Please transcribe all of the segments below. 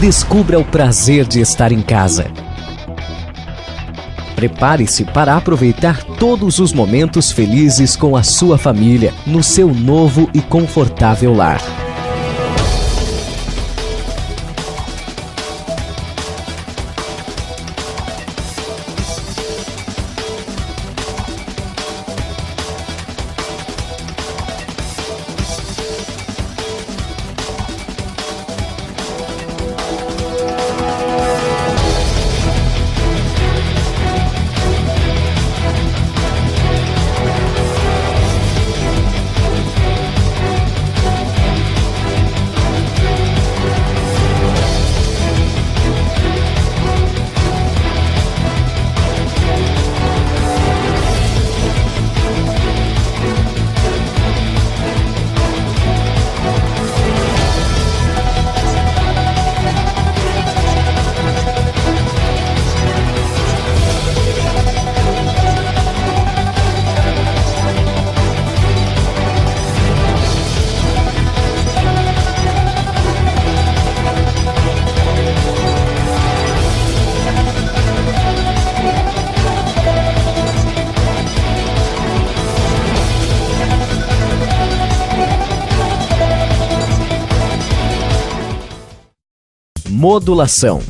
Descubra o prazer de estar em casa. Prepare-se para aproveitar todos os momentos felizes com a sua família, no seu novo e confortável lar. Modulação.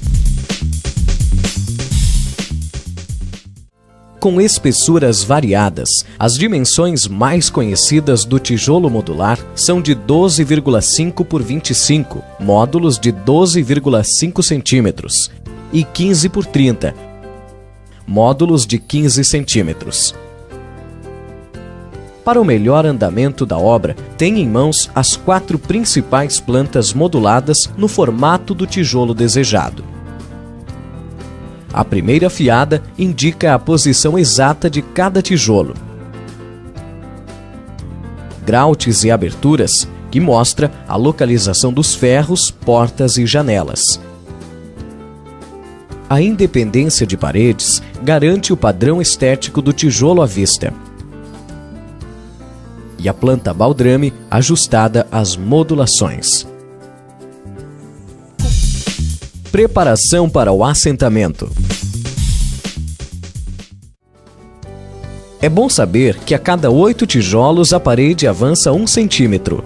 Com espessuras variadas, as dimensões mais conhecidas do tijolo modular são de 12,5 por 25, módulos de 12,5 centímetros, e 15 por 30, módulos de 15 centímetros. Para o melhor andamento da obra, tenha em mãos as 4 principais plantas moduladas no formato do tijolo desejado. A primeira fiada indica a posição exata de cada tijolo. Grautes e aberturas, que mostra a localização dos ferros, portas e janelas. A independência de paredes garante o padrão estético do tijolo à vista. E a planta baldrame ajustada às modulações. Preparação para o assentamento. É bom saber que a cada 8 tijolos a parede avança 1 centímetro.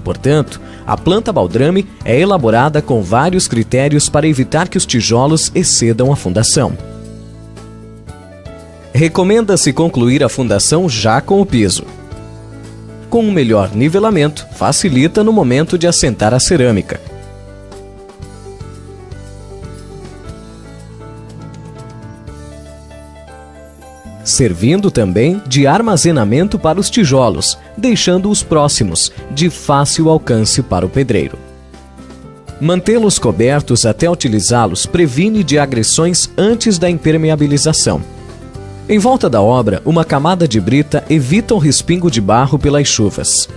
Portanto, a planta baldrame é elaborada com vários critérios para evitar que os tijolos excedam a fundação. Recomenda-se concluir a fundação já com o piso. Com um melhor nivelamento, facilita no momento de assentar a cerâmica. Servindo também de armazenamento para os tijolos, deixando-os próximos, de fácil alcance para o pedreiro. Mantê-los cobertos até utilizá-los previne de agressões antes da impermeabilização. Em volta da obra, uma camada de brita evita o respingo de barro pelas chuvas.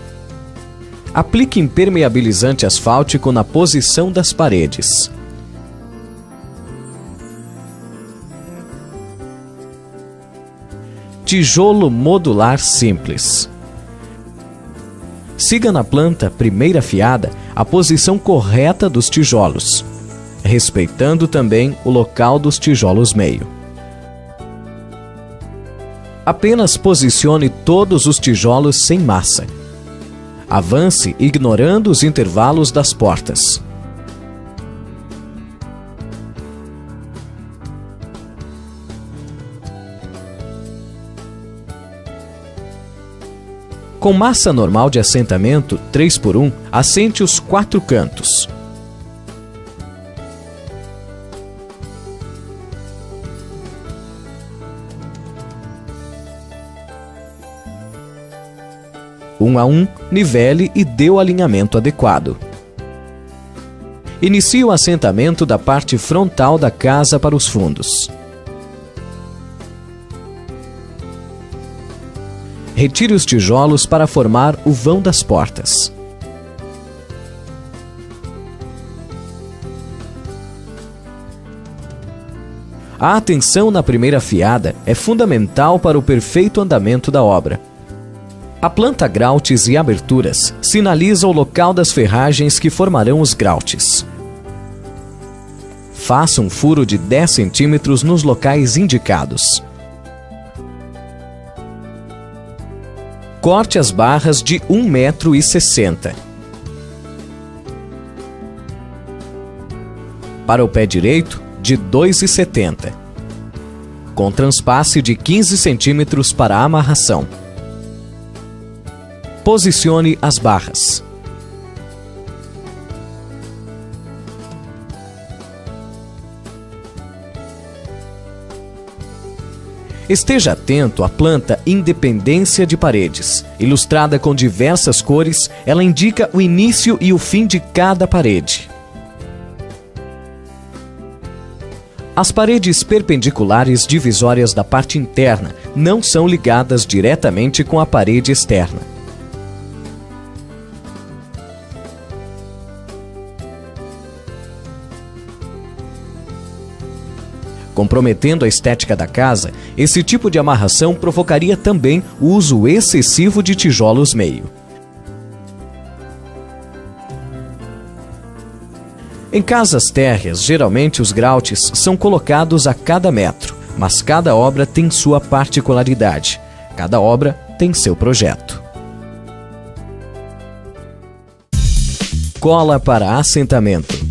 Aplique impermeabilizante asfáltico na posição das paredes. Tijolo modular simples. Siga na planta primeira fiada a posição correta dos tijolos, respeitando também o local dos tijolos meio. Apenas posicione todos os tijolos sem massa. Avance ignorando os intervalos das portas. Com massa normal de assentamento 3x1, assente os 4 cantos. Um a um, nivele e dê o alinhamento adequado. Inicie o assentamento da parte frontal da casa para os fundos. Retire os tijolos para formar o vão das portas. A atenção na primeira fiada é fundamental para o perfeito andamento da obra. A planta grautes e aberturas sinaliza o local das ferragens que formarão os grautes. Faça um furo de 10 centímetros nos locais indicados. Corte as barras de 1,60 m. Para o pé direito, de 2,70 m. Com transpasse de 15 centímetros para a amarração. Posicione as barras. Esteja atento à planta Independência de Paredes. Ilustrada com diversas cores, ela indica o início e o fim de cada parede. As paredes perpendiculares divisórias da parte interna não são ligadas diretamente com a parede externa. Comprometendo a estética da casa, esse tipo de amarração provocaria também o uso excessivo de tijolos meio. Em casas térreas, geralmente os grautes são colocados a cada metro, mas cada obra tem sua particularidade. Cada obra tem seu projeto. Cola para assentamento.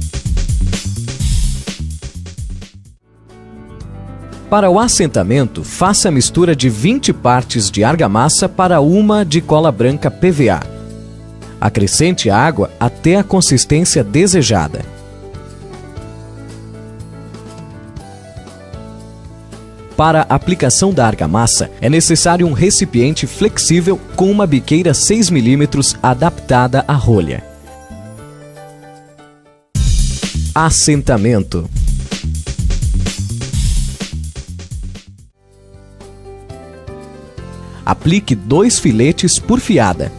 Para o assentamento, faça a mistura de 20 partes de argamassa para uma de cola branca PVA. Acrescente água até a consistência desejada. Para a aplicação da argamassa, é necessário um recipiente flexível com uma biqueira 6 mm adaptada à rolha. Assentamento. Aplique 2 filetes por fiada.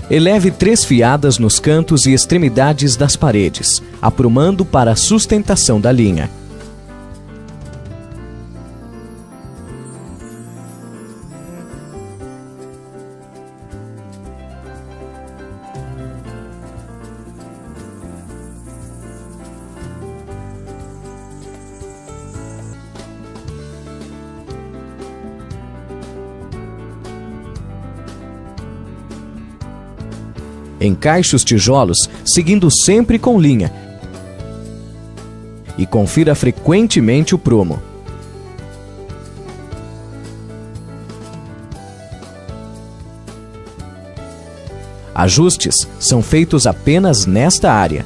Eleve 3 fiadas nos cantos e extremidades das paredes, aprumando para a sustentação da linha. Encaixe os tijolos seguindo sempre com linha e confira frequentemente o prumo. Ajustes são feitos apenas nesta área.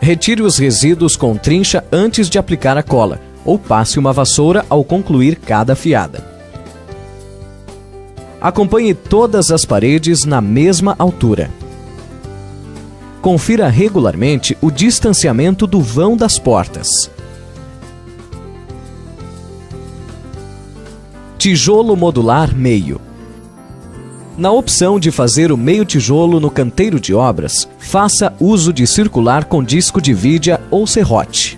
Retire os resíduos com trincha antes de aplicar a cola, ou passe uma vassoura ao concluir cada fiada. Acompanhe todas as paredes na mesma altura. Confira regularmente o distanciamento do vão das portas. Tijolo modular meio. Na opção de fazer o meio tijolo no canteiro de obras, faça uso de circular com disco de vidia ou serrote.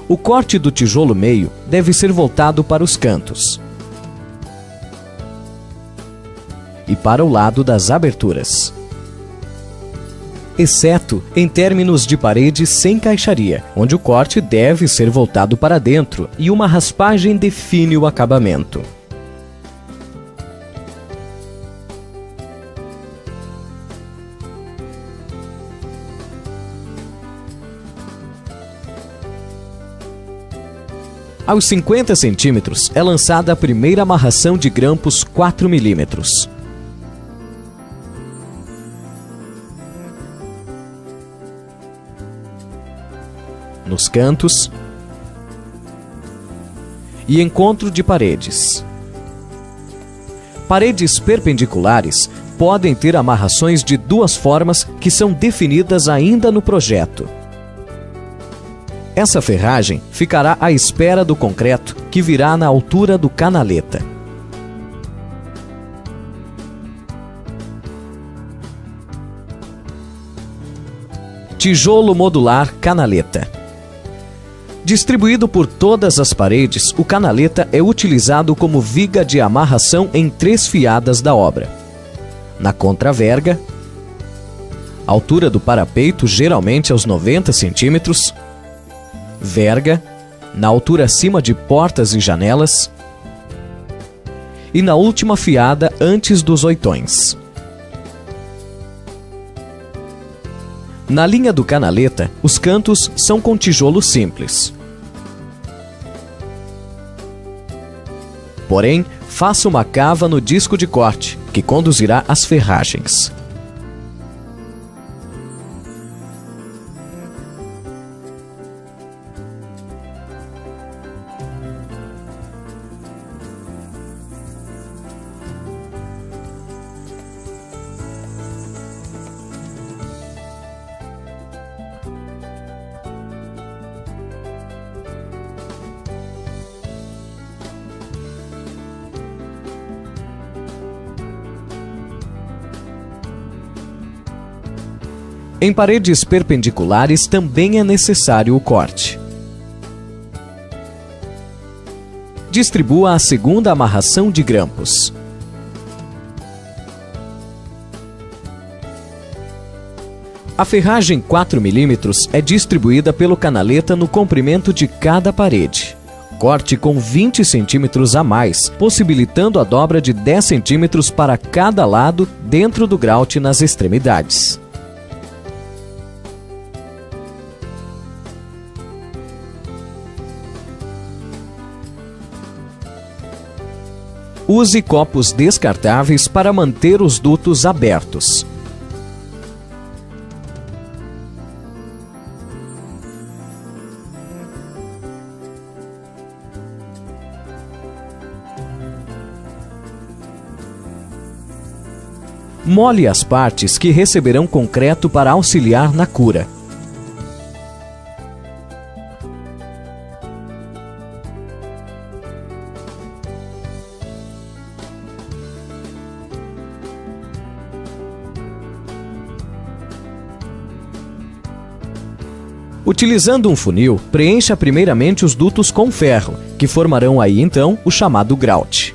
O corte do tijolo meio deve ser voltado para os cantos e para o lado das aberturas, exceto em términos de parede sem caixaria, onde o corte deve ser voltado para dentro e uma raspagem define o acabamento. Aos 50 centímetros é lançada a primeira amarração de grampos 4 mm. Nos cantos e encontro de paredes. Paredes perpendiculares podem ter amarrações de duas formas que são definidas ainda no projeto. Essa ferragem ficará à espera do concreto, que virá na altura do canaleta. Tijolo modular canaleta. Distribuído por todas as paredes, o canaleta é utilizado como viga de amarração em 3 fiadas da obra. Na contraverga, altura do parapeito geralmente aos 90 centímetros, verga, na altura acima de portas e janelas, e na última fiada antes dos oitões. Na linha do canaleta, os cantos são com tijolo simples. Porém, faça uma cava no disco de corte, que conduzirá às ferragens. Em paredes perpendiculares também é necessário o corte. Distribua a segunda amarração de grampos. A ferragem 4 mm é distribuída pelo canaleta no comprimento de cada parede. Corte com 20 centímetros a mais, possibilitando a dobra de 10 centímetros para cada lado dentro do grout nas extremidades. Use copos descartáveis para manter os dutos abertos. Mole as partes que receberão concreto para auxiliar na cura. Utilizando um funil, preencha primeiramente os dutos com ferro, que formarão aí então o chamado grout.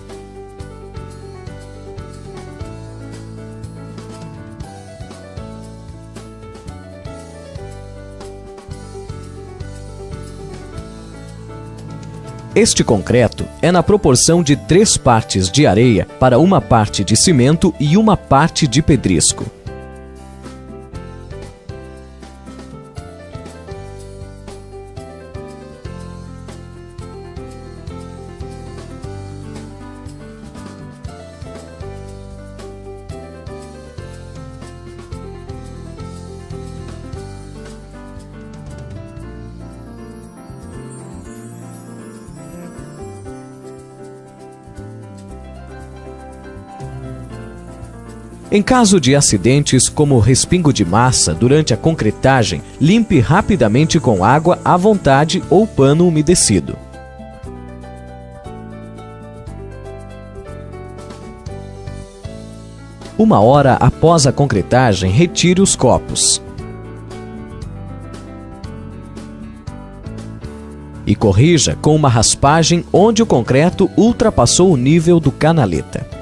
Este concreto é na proporção de 3 partes de areia para 1 parte de cimento e 1 parte de pedrisco. Em caso de acidentes como respingo de massa durante a concretagem, limpe rapidamente com água à vontade ou pano umedecido. Uma hora após a concretagem, retire os copos. E corrija com uma raspagem onde o concreto ultrapassou o nível do canaleta.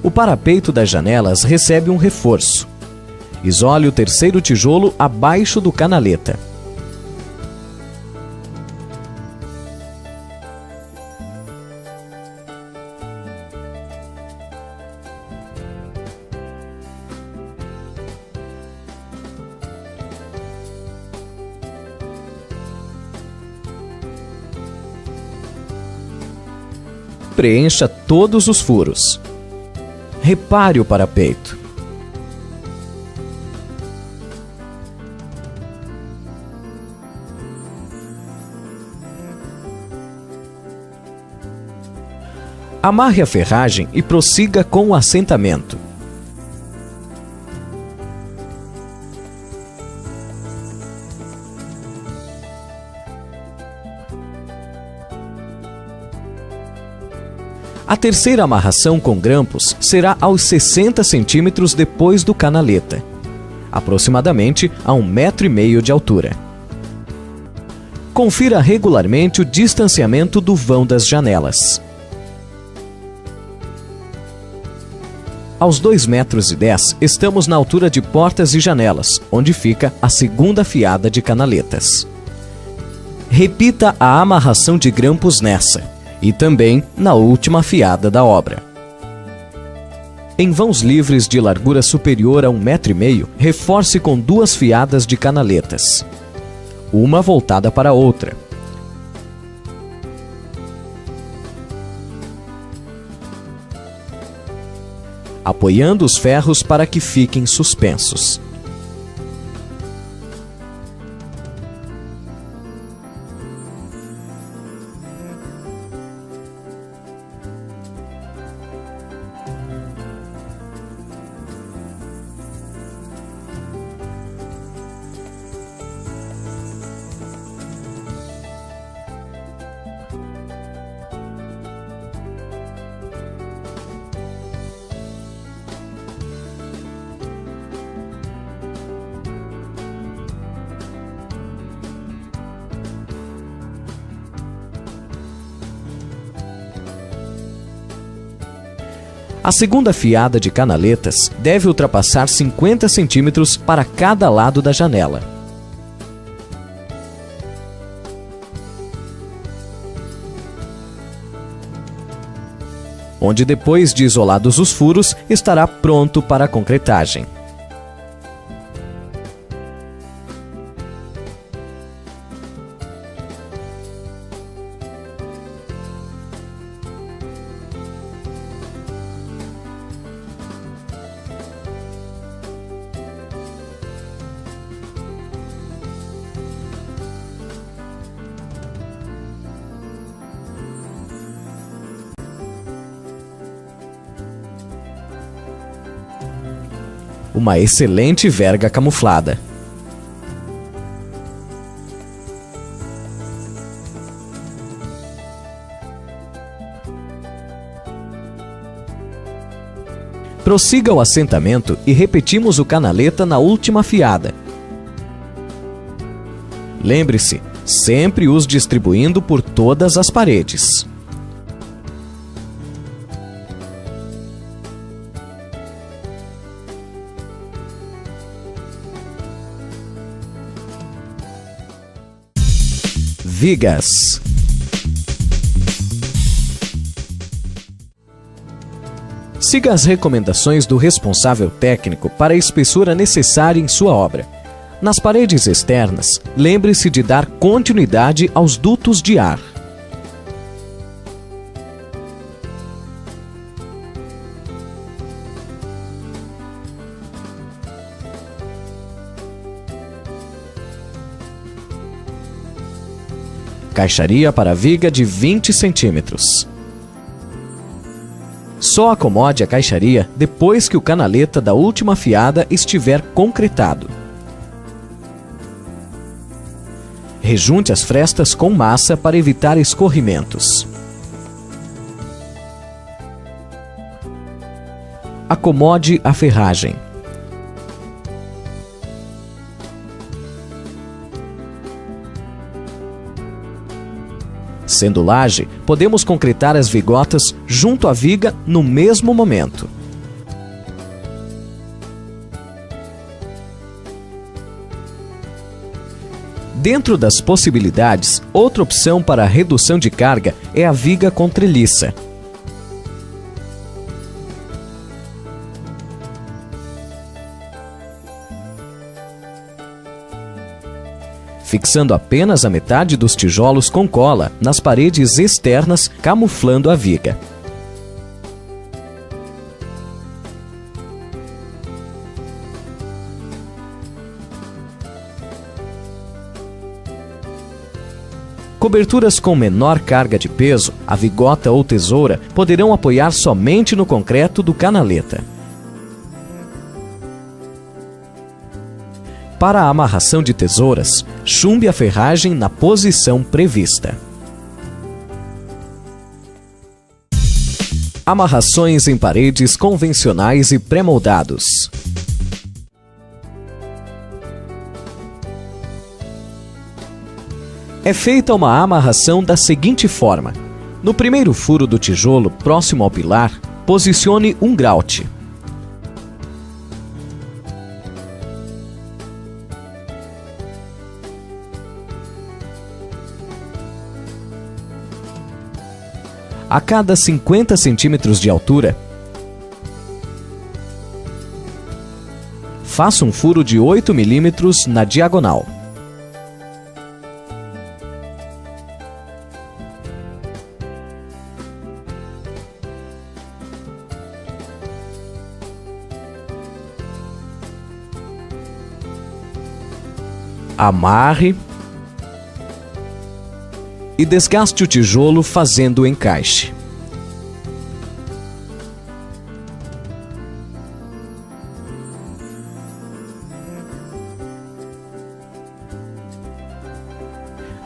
O parapeito das janelas recebe um reforço. Isole o terceiro tijolo abaixo do canaleta. Preencha todos os furos. Repare o parapeito. Amarre a ferragem e prossiga com o assentamento. A terceira amarração com grampos será aos 60 centímetros depois do canaleta, aproximadamente a 1,5 m de altura. Confira regularmente o distanciamento do vão das janelas. Aos 2,10 m, estamos na altura de portas e janelas, onde fica a segunda fiada de canaletas. Repita a amarração de grampos nessa e também na última fiada da obra. Em vãos livres de largura superior a 1,5 m, reforce com 2 fiadas de canaletas, uma voltada para a outra. Apoiando os ferros para que fiquem suspensos. A segunda fiada de canaletas deve ultrapassar 50 centímetros para cada lado da janela. Onde, depois de isolados os furos, estará pronto para a concretagem. Uma excelente verga camuflada. Prossiga o assentamento e repetimos o canaleta na última fiada. Lembre-se, sempre os distribuindo por todas as paredes. Vigas. Siga as recomendações do responsável técnico para a espessura necessária em sua obra. Nas paredes externas, lembre-se de dar continuidade aos dutos de ar. Caixaria para viga de 20 centímetros. Só acomode a caixaria depois que o canaleta da última fiada estiver concretado. Rejunte as frestas com massa para evitar escorrimentos. Acomode a ferragem. Sendo laje, podemos concretar as vigotas junto à viga no mesmo momento. Dentro das possibilidades, outra opção para a redução de carga é a viga com treliça. Fixando apenas a metade dos tijolos com cola nas paredes externas, camuflando a viga. Coberturas com menor carga de peso, a vigota ou tesoura, poderão apoiar somente no concreto do canaleta. Para a amarração de tesouras, chumbe a ferragem na posição prevista. Amarrações em paredes convencionais e pré-moldados. É feita uma amarração da seguinte forma: no primeiro furo do tijolo, próximo ao pilar, posicione um grout. A cada 50 centímetros de altura, faça um furo de 8 milímetros na diagonal. Amarre e desgaste o tijolo fazendo o encaixe.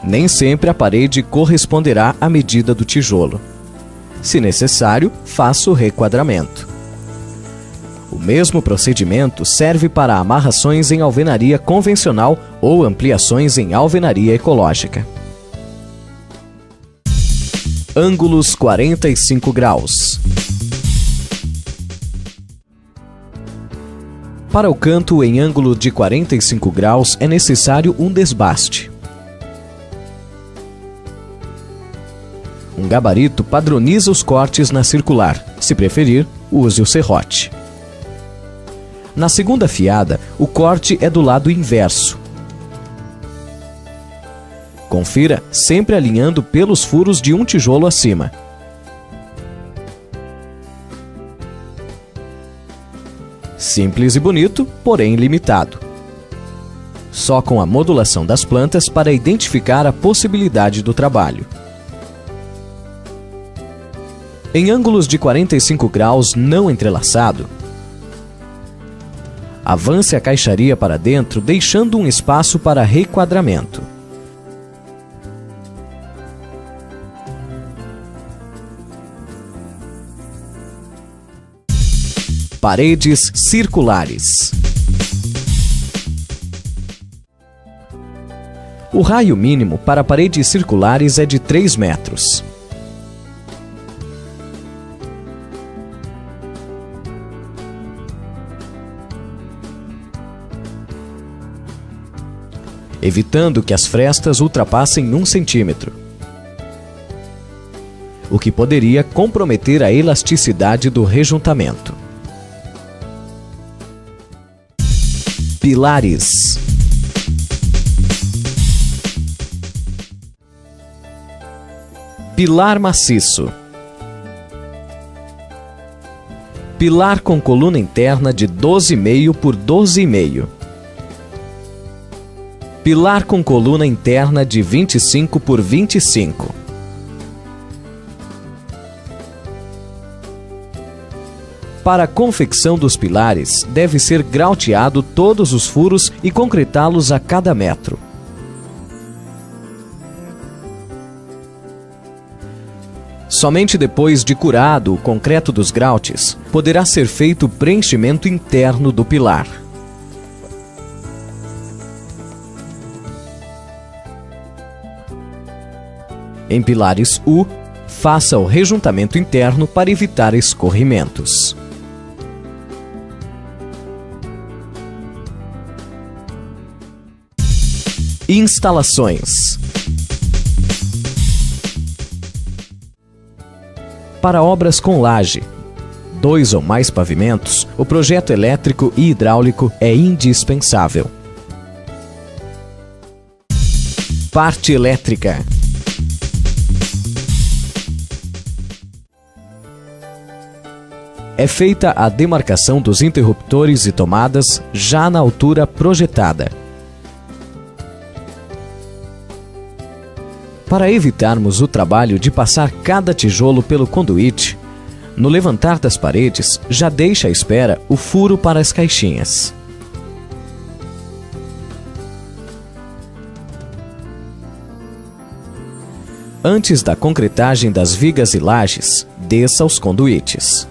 Nem sempre a parede corresponderá à medida do tijolo. Se necessário, faça o requadramento. O mesmo procedimento serve para amarrações em alvenaria convencional ou ampliações em alvenaria ecológica. Ângulos 45 graus. Para o canto em ângulo de 45 graus é necessário um desbaste. Um gabarito padroniza os cortes na circular. Se preferir, use o serrote. Na segunda fiada, o corte é do lado inverso. Confira sempre alinhando pelos furos de um tijolo acima. Simples e bonito, porém limitado. Só com a modulação das plantas para identificar a possibilidade do trabalho. Em ângulos de 45 graus não entrelaçado, avance a caixaria para dentro, deixando um espaço para requadramento. Paredes circulares. O raio mínimo para paredes circulares é de 3 metros. Evitando que as frestas ultrapassem 1 centímetro, o que poderia comprometer a elasticidade do rejuntamento. Pilares. Pilar maciço. Pilar com coluna interna de 12,5 por 12,5. Pilar com coluna interna de 25 por 25. Para a confecção dos pilares, deve ser grauteado todos os furos e concretá-los a cada metro. Somente depois de curado o concreto dos grautes, poderá ser feito o preenchimento interno do pilar. Em pilares U, faça o rejuntamento interno para evitar escorrimentos. Instalações. Para obras com laje, 2 ou mais pavimentos, o projeto elétrico e hidráulico é indispensável. Parte elétrica. É feita a demarcação dos interruptores e tomadas já na altura projetada. Para evitarmos o trabalho de passar cada tijolo pelo conduíte, no levantar das paredes, já deixa à espera o furo para as caixinhas. Antes da concretagem das vigas e lajes, desça os conduítes.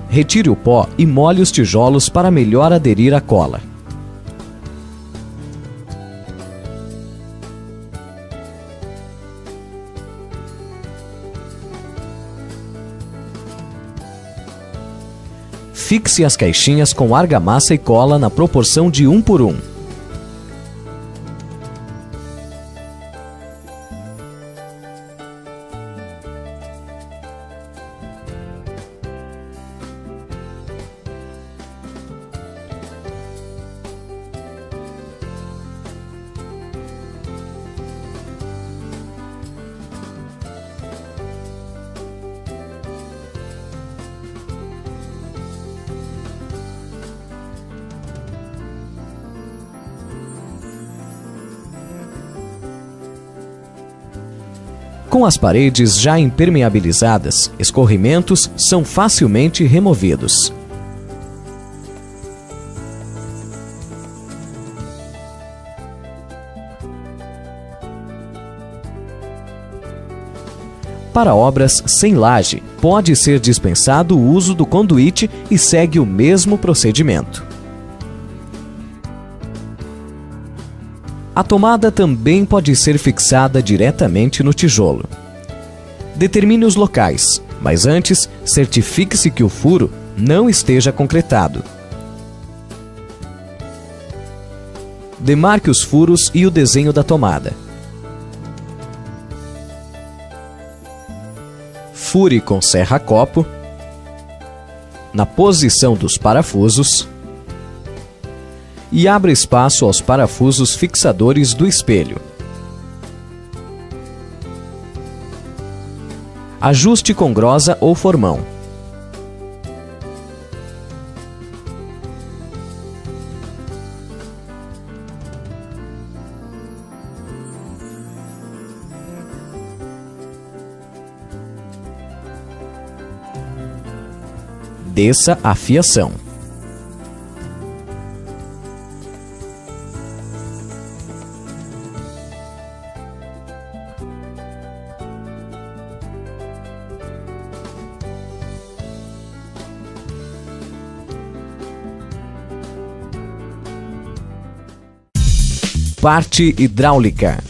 Retire o pó e molhe os tijolos para melhor aderir à cola. Fixe as caixinhas com argamassa e cola na proporção de 1 por 1. Com as paredes já impermeabilizadas, escorrimentos são facilmente removidos. Para obras sem laje, pode ser dispensado o uso do conduíte e segue o mesmo procedimento. A tomada também pode ser fixada diretamente no tijolo. Determine os locais, mas antes, certifique-se que o furo não esteja concretado. Demarque os furos e o desenho da tomada. Fure com serra-copo, na posição dos parafusos, e abra espaço aos parafusos fixadores do espelho. Ajuste com grosa ou formão. Desça a fiação. Parte hidráulica.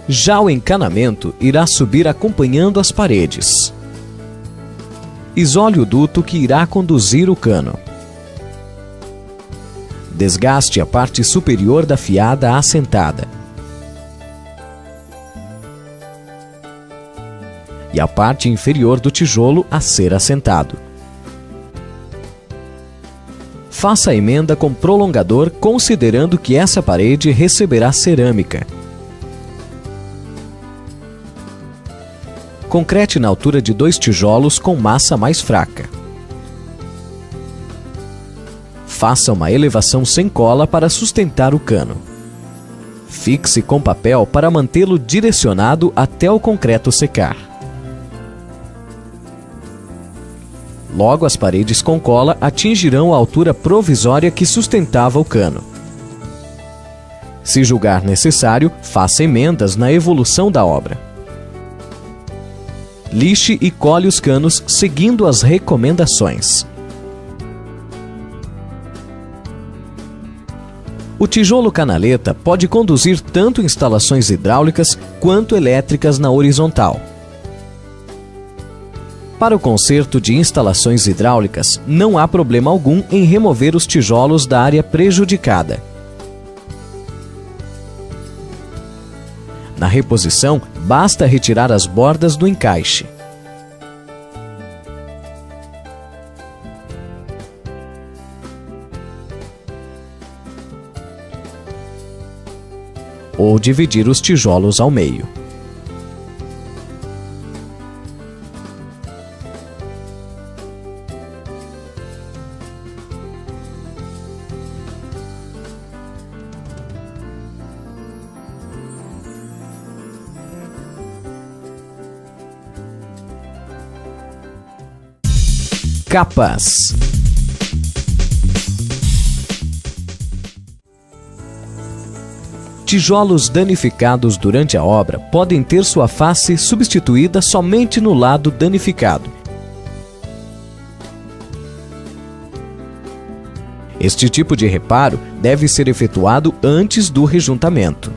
Já o encanamento irá subir acompanhando as paredes. Isole o duto que irá conduzir o cano. Desgaste a parte superior da fiada assentada. E a parte inferior do tijolo a ser assentado. Faça a emenda com prolongador, considerando que essa parede receberá cerâmica. Concrete na altura de 2 tijolos com massa mais fraca. Faça uma elevação sem cola para sustentar o cano. Fixe com papel para mantê-lo direcionado até o concreto secar. Logo, as paredes com cola atingirão a altura provisória que sustentava o cano. Se julgar necessário, faça emendas na evolução da obra. Lixe e cole os canos seguindo as recomendações. O tijolo canaleta pode conduzir tanto instalações hidráulicas quanto elétricas na horizontal. Para o conserto de instalações hidráulicas, não há problema algum em remover os tijolos da área prejudicada. Na reposição, basta retirar as bordas do encaixe. ou dividir os tijolos ao meio. Capas. Tijolos danificados durante a obra podem ter sua face substituída somente no lado danificado. Este tipo de reparo deve ser efetuado antes do rejuntamento.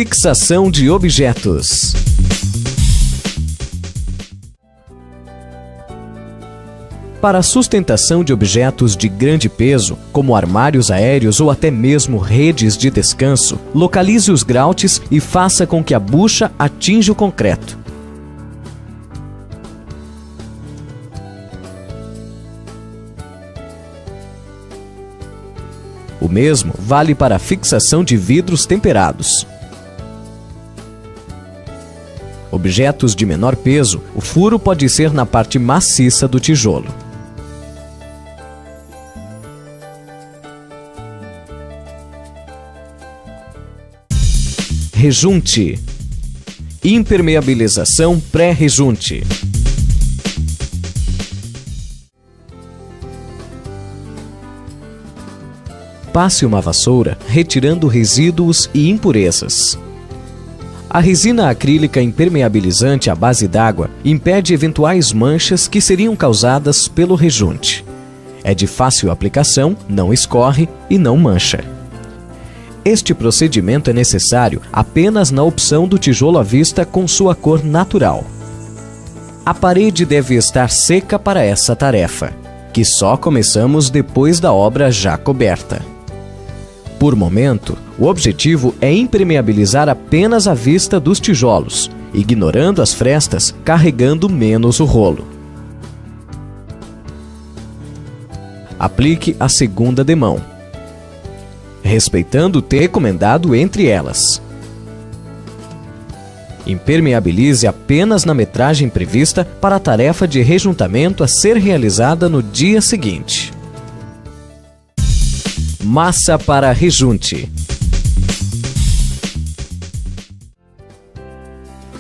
Fixação de objetos. Para a sustentação de objetos de grande peso, como armários aéreos ou até mesmo redes de descanso, localize os grautes e faça com que a bucha atinja o concreto. O mesmo vale para a fixação de vidros temperados. Objetos de menor peso, o furo pode ser na parte maciça do tijolo. Rejunte. Impermeabilização pré-rejunte. Passe uma vassoura retirando resíduos e impurezas. A resina acrílica impermeabilizante à base d'água impede eventuais manchas que seriam causadas pelo rejunte. É de fácil aplicação, não escorre e não mancha. Este procedimento é necessário apenas na opção do tijolo à vista com sua cor natural. A parede deve estar seca para essa tarefa, que só começamos depois da obra já coberta. Por momento, o objetivo é impermeabilizar apenas a vista dos tijolos, ignorando as frestas, carregando menos o rolo. Aplique a segunda demão, respeitando o tempo recomendado entre elas. Impermeabilize apenas na metragem prevista para a tarefa de rejuntamento a ser realizada no dia seguinte. Massa para rejunte.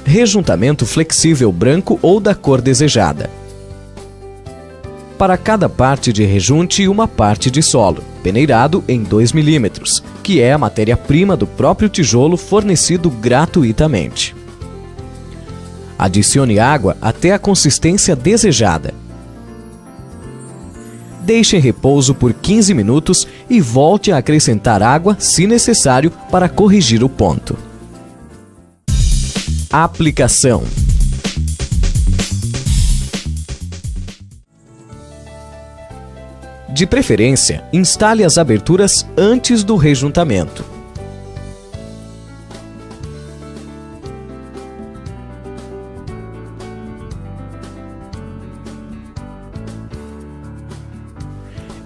Rejuntamento flexível branco ou da cor desejada. Para cada parte de rejunte, uma parte de solo, peneirado em 2 mm, que é a matéria-prima do próprio tijolo fornecido gratuitamente. Adicione água até a consistência desejada. Deixe em repouso por 15 minutos e volte a acrescentar água, se necessário, para corrigir o ponto. Aplicação. De preferência, instale as aberturas antes do rejuntamento.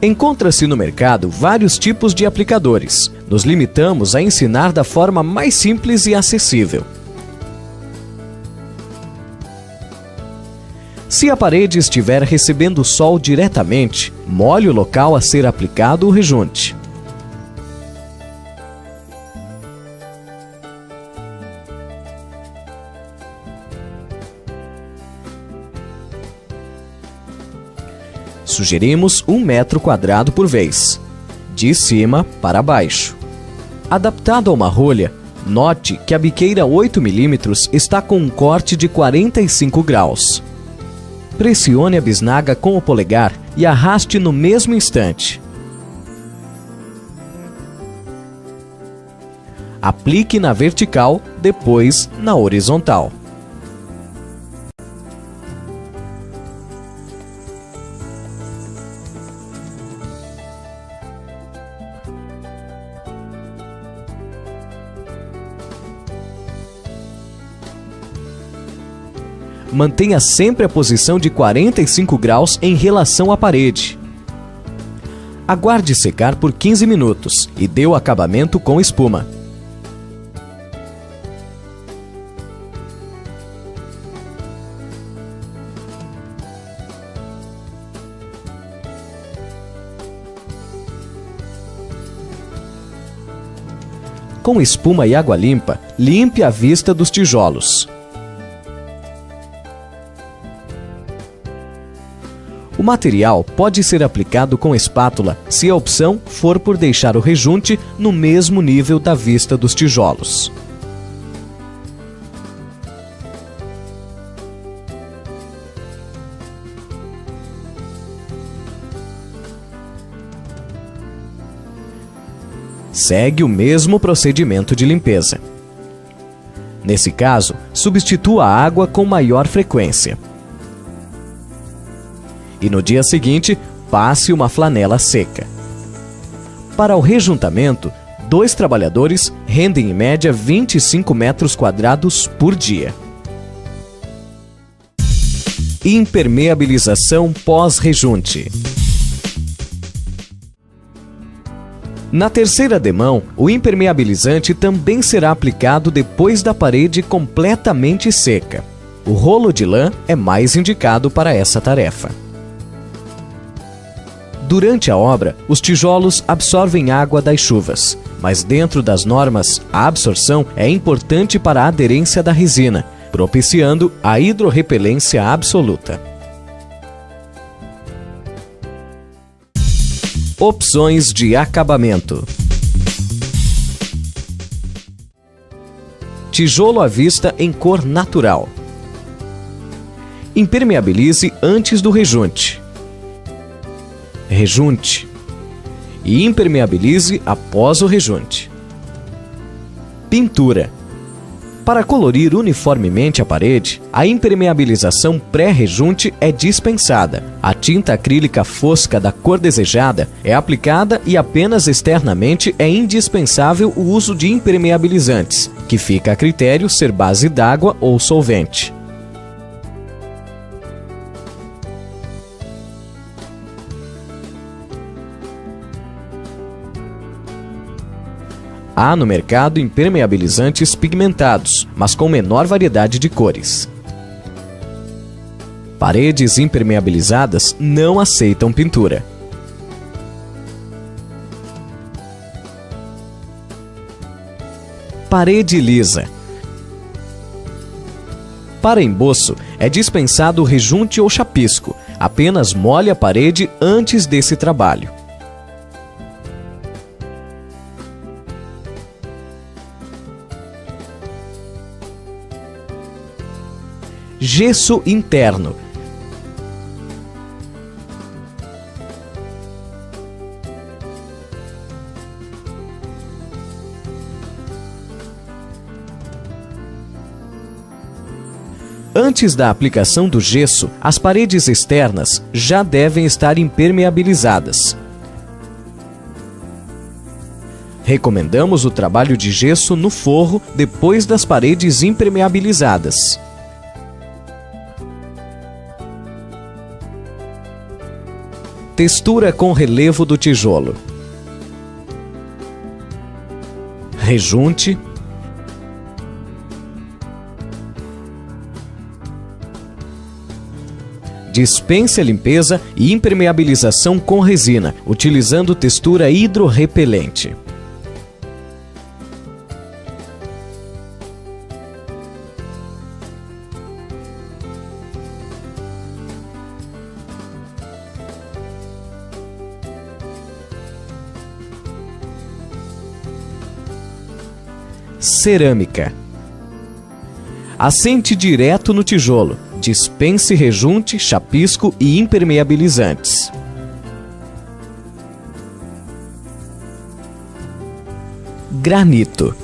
Encontra-se no mercado vários tipos de aplicadores. Nos limitamos a ensinar da forma mais simples e acessível. Se a parede estiver recebendo sol diretamente, molhe o local a ser aplicado o rejunte. Sugerimos 1 metro quadrado por vez, de cima para baixo. Adaptado a uma rolha, note que a biqueira 8 mm está com um corte de 45 graus. Pressione a bisnaga com o polegar e arraste no mesmo instante. Aplique na vertical, depois na horizontal. Mantenha sempre a posição de 45 graus em relação à parede. Aguarde secar por 15 minutos e dê o acabamento com espuma. Com espuma e água limpa, limpe a vista dos tijolos. O material pode ser aplicado com espátula se a opção for por deixar o rejunte no mesmo nível da vista dos tijolos. Segue o mesmo procedimento de limpeza. Nesse caso, substitua a água com maior frequência. E no dia seguinte, passe uma flanela seca. Para o rejuntamento, 2 trabalhadores rendem em média 25 metros quadrados por dia. Impermeabilização pós-rejunte. Na terceira demão, o impermeabilizante também será aplicado depois da parede completamente seca. O rolo de lã é mais indicado para essa tarefa. Durante a obra, os tijolos absorvem água das chuvas, mas dentro das normas, a absorção é importante para a aderência da resina, propiciando a hidrorrepelência absoluta. Opções de acabamento. Tijolo à vista em cor natural. Impermeabilize antes do rejunte. Rejunte. E impermeabilize após o rejunte. Pintura. Para colorir uniformemente a parede, a impermeabilização pré-rejunte é dispensada. A tinta acrílica fosca da cor desejada é aplicada e apenas externamente é indispensável o uso de impermeabilizantes, que fica a critério ser base d'água ou solvente. Há no mercado impermeabilizantes pigmentados, mas com menor variedade de cores. Paredes impermeabilizadas não aceitam pintura. Parede lisa. Para emboço, é dispensado o rejunte ou chapisco. Apenas molhe a parede antes desse trabalho. Gesso interno. Antes da aplicação do gesso, as paredes externas já devem estar impermeabilizadas. Recomendamos o trabalho de gesso no forro depois das paredes impermeabilizadas. Textura com relevo do tijolo. Rejunte. Dispense a limpeza e impermeabilização com resina, utilizando textura hidrorrepelente. Cerâmica. Assente direto no tijolo. Dispense rejunte, chapisco e impermeabilizantes. Granito.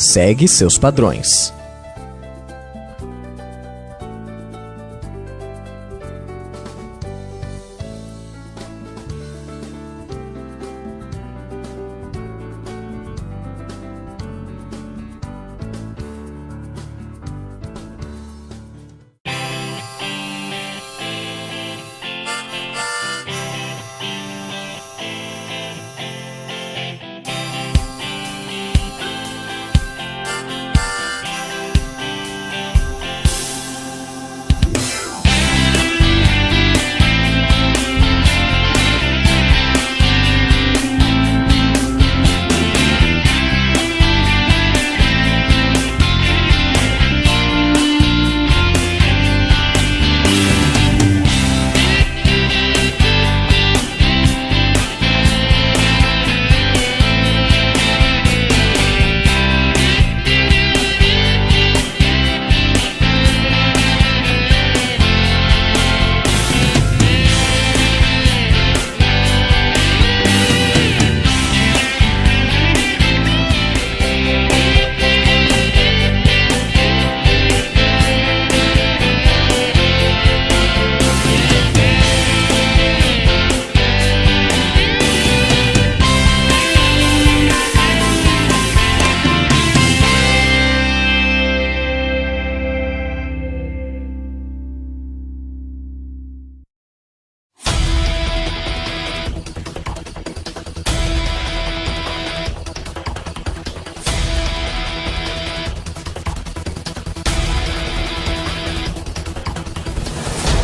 segue seus padrões.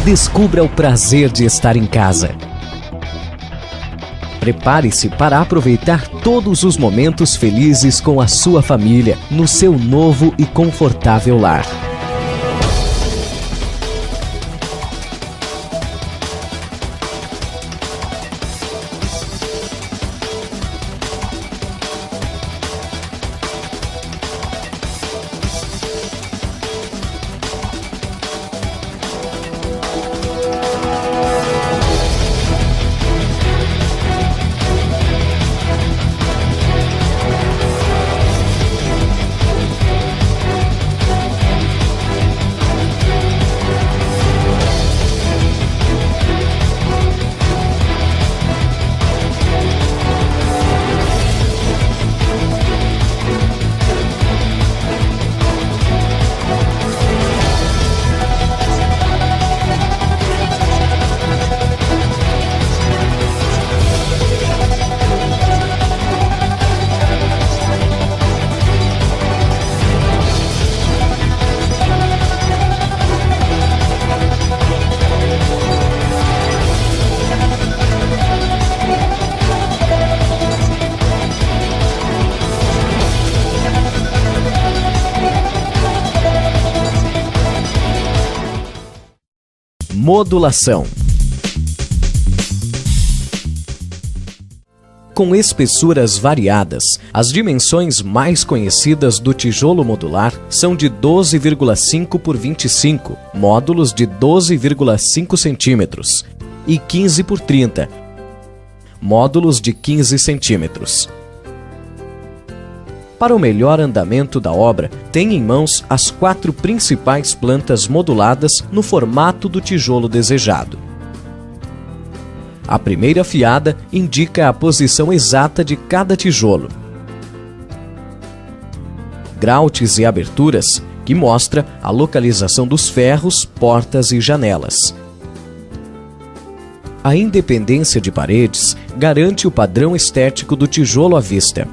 Descubra o prazer de estar em casa. Prepare-se para aproveitar todos os momentos felizes com a sua família no seu novo e confortável lar. Modulação. Com espessuras variadas, as dimensões mais conhecidas do tijolo modular são de 12,5 por 25, módulos de 12,5 centímetros, e 15 por 30, módulos de 15 centímetros. Para o melhor andamento da obra, tenha em mãos as 4 principais plantas moduladas no formato do tijolo desejado. A primeira fiada indica a posição exata de cada tijolo. Grautes e aberturas, que mostra a localização dos ferros, portas e janelas. A independência de paredes garante o padrão estético do tijolo à vista.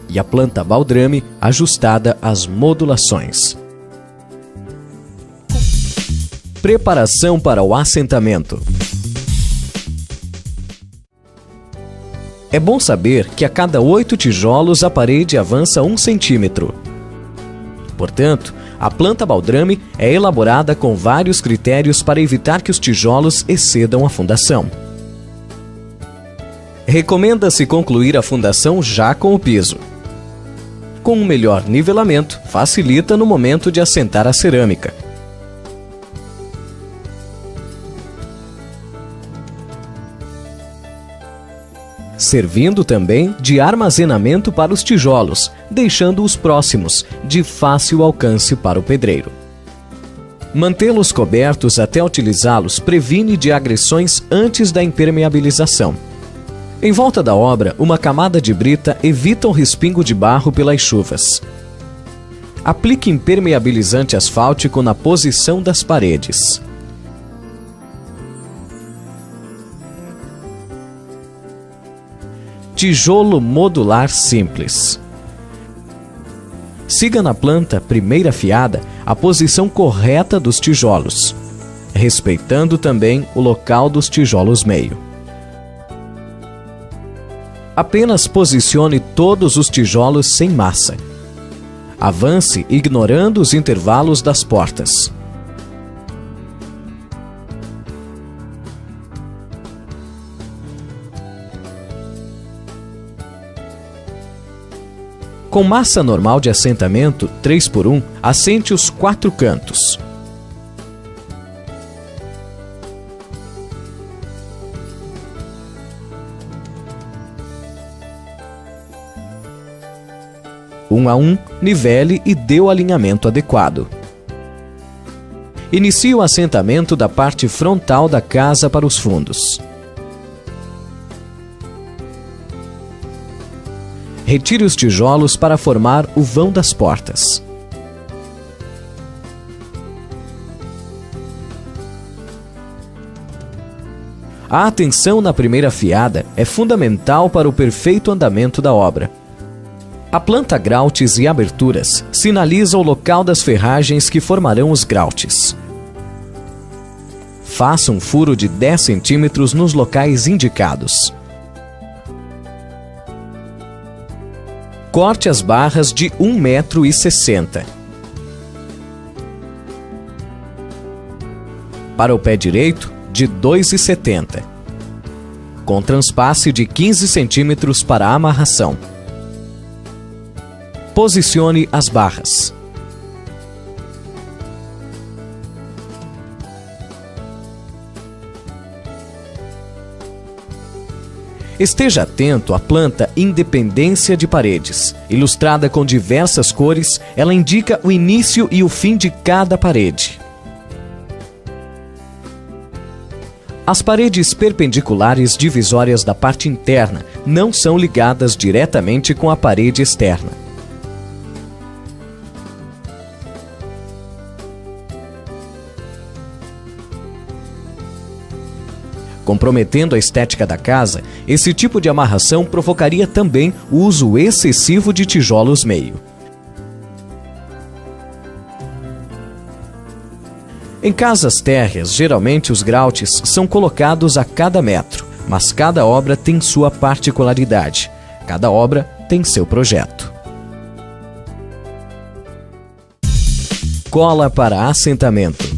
E a planta baldrame ajustada às modulações. Preparação para o assentamento. É bom saber que a cada 8 tijolos a parede avança 1 centímetro. Portanto, a planta baldrame é elaborada com vários critérios para evitar que os tijolos excedam a fundação. Recomenda-se concluir a fundação já com o piso. Com um melhor nivelamento, facilita no momento de assentar a cerâmica. servindo também de armazenamento para os tijolos, deixando-os próximos, de fácil alcance para o pedreiro. Mantê-los cobertos até utilizá-los previne de agressões antes da impermeabilização. Em volta da obra, uma camada de brita evita o respingo de barro pelas chuvas. Aplique impermeabilizante asfáltico na posição das paredes. Tijolo modular simples. Siga na planta primeira fiada a posição correta dos tijolos, respeitando também o local dos tijolos meio. Apenas posicione todos os tijolos sem massa. Avance ignorando os intervalos das portas. Com massa normal de assentamento 3x1, assente os 4 cantos. Um a um, nivele e dê o alinhamento adequado. Inicie o assentamento da parte frontal da casa para os fundos. Retire os tijolos para formar o vão das portas. A atenção na primeira fiada é fundamental para o perfeito andamento da obra. A planta grautes e aberturas sinaliza o local das ferragens que formarão os grautes. Faça um furo de 10 centímetros nos locais indicados. Corte as barras de 1,60 m. Para o pé direito, de 2,70 m, com transpasse de 15 centímetros para a amarração. Posicione as barras. Esteja atento à planta Independência de Paredes. Ilustrada com diversas cores, ela indica o início e o fim de cada parede. As paredes perpendiculares divisórias da parte interna não são ligadas diretamente com a parede externa. Comprometendo a estética da casa, esse tipo de amarração provocaria também o uso excessivo de tijolos meio. Em casas térreas, geralmente os grautes são colocados a cada metro, mas cada obra tem sua particularidade. Cada obra tem seu projeto. Cola para assentamento.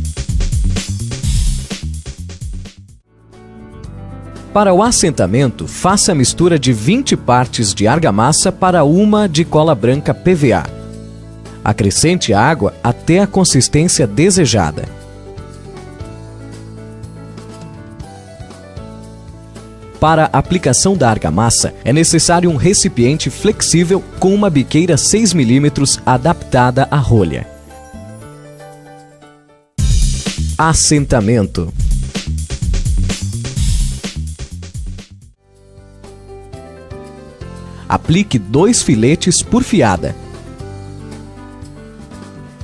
Para o assentamento, faça a mistura de 20 partes de argamassa para uma de cola branca PVA. Acrescente água até a consistência desejada. Para a aplicação da argamassa, é necessário um recipiente flexível com uma biqueira 6 mm adaptada à rolha. Assentamento. Aplique 2 filetes por fiada.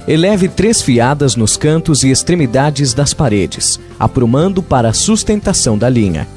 Eleve 3 fiadas nos cantos e extremidades das paredes, aprumando para a sustentação da linha.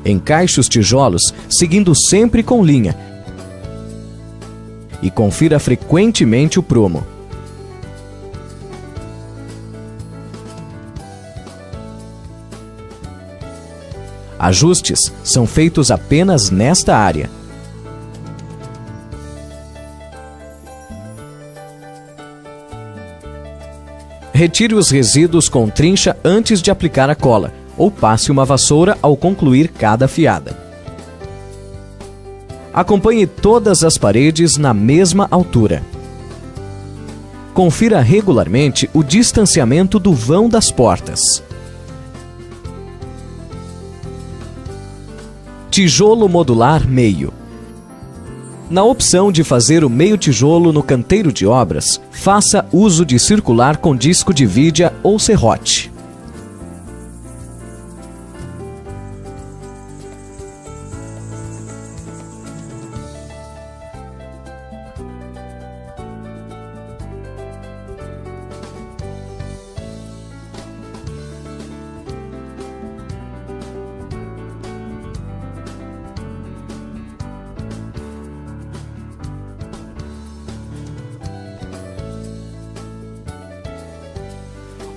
Encaixe os tijolos seguindo sempre com linha e confira frequentemente o prumo. Ajustes são feitos apenas nesta área. Retire os resíduos com trincha antes de aplicar a cola, ou passe uma vassoura ao concluir cada fiada. Acompanhe todas as paredes na mesma altura. Confira regularmente o distanciamento do vão das portas. Tijolo modular meio. Na opção de fazer o meio tijolo no canteiro de obras, faça uso de circular com disco de vidia ou serrote.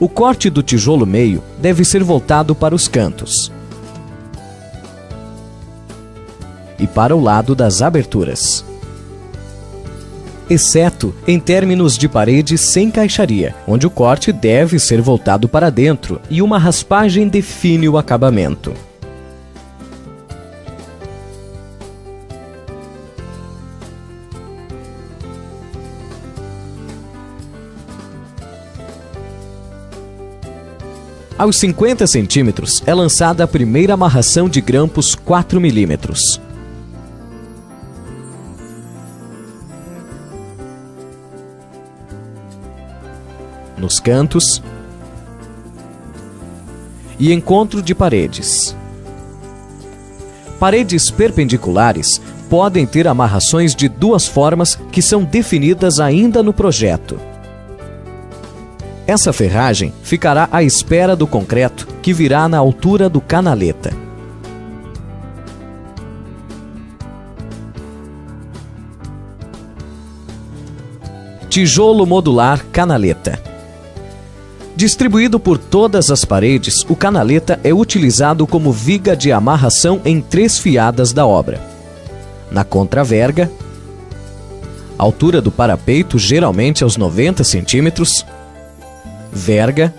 O corte do tijolo meio deve ser voltado para os cantos e para o lado das aberturas, exceto em términos de parede sem caixaria, onde o corte deve ser voltado para dentro e uma raspagem define o acabamento. Aos 50 centímetros é lançada a primeira amarração de grampos 4 milímetros. Nos cantos e encontro de paredes. Paredes perpendiculares podem ter amarrações de duas formas que são definidas ainda no projeto. Essa ferragem ficará à espera do concreto, que virá na altura do canaleta. Tijolo modular canaleta. Distribuído por todas as paredes, o canaleta é utilizado como viga de amarração em 3 fiadas da obra. Na contraverga, altura do parapeito geralmente aos 90 centímetros, verga,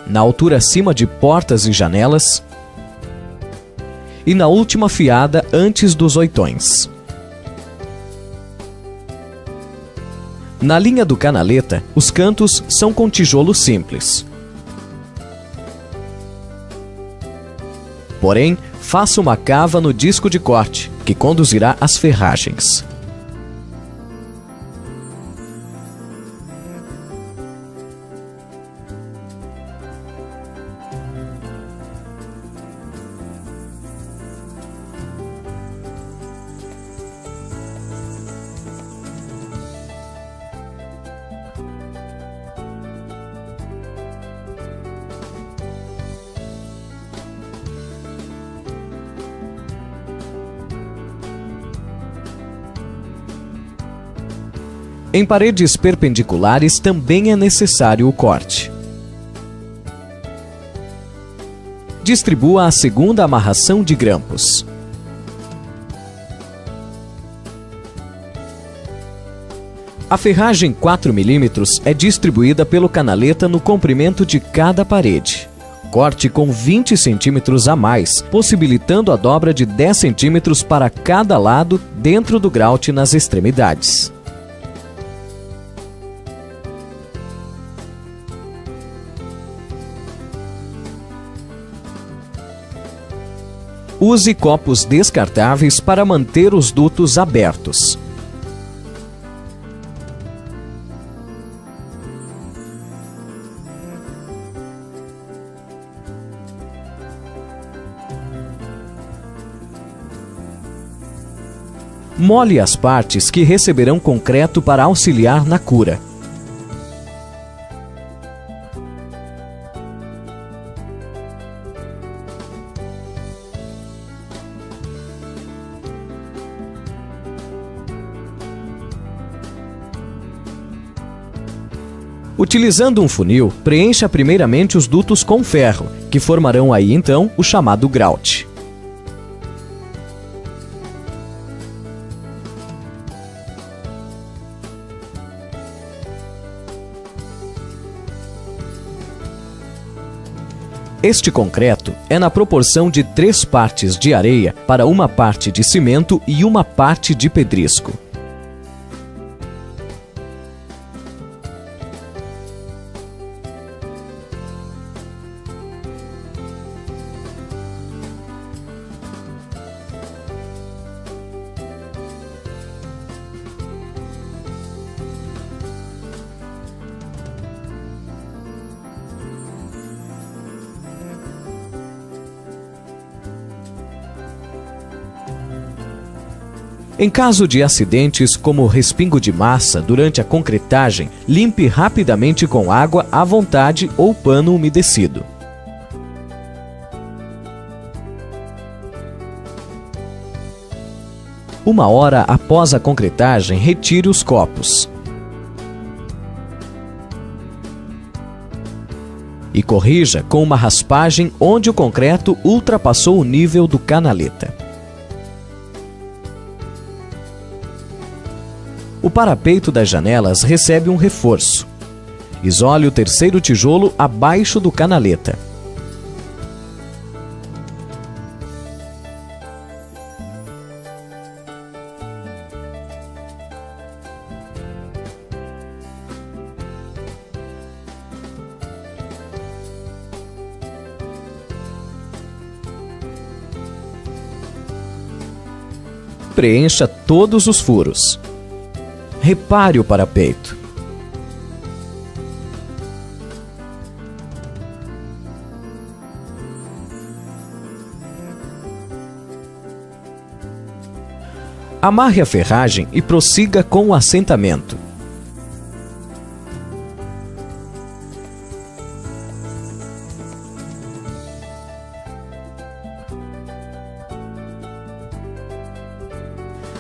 na altura acima de portas e janelas, e na última fiada antes dos oitões. Na linha do canaleta, os cantos são com tijolo simples. Porém, faça uma cava no disco de corte, que conduzirá às ferragens. Em paredes perpendiculares também é necessário o corte. Distribua a segunda amarração de grampos. A ferragem 4 milímetros é distribuída pelo canaleta no comprimento de cada parede. Corte com 20 centímetros a mais, possibilitando a dobra de 10 centímetros para cada lado dentro do grout nas extremidades. Use copos descartáveis para manter os dutos abertos. Mole as partes que receberão concreto para auxiliar na cura. Utilizando um funil, preencha primeiramente os dutos com ferro, que formarão aí então o chamado grout. Este concreto é na proporção de 3 partes de areia para 1 parte de cimento e 1 parte de pedrisco. Em caso de acidentes como respingo de massa durante a concretagem, limpe rapidamente com água à vontade ou pano umedecido. Uma hora após a concretagem, retire os copos. E corrija com uma raspagem onde o concreto ultrapassou o nível do canaleta. O parapeito das janelas recebe um reforço. Isole o 3º tijolo abaixo do canaleta. Preencha todos os furos. Repare o parapeito. Amarre a ferragem e prossiga com o assentamento.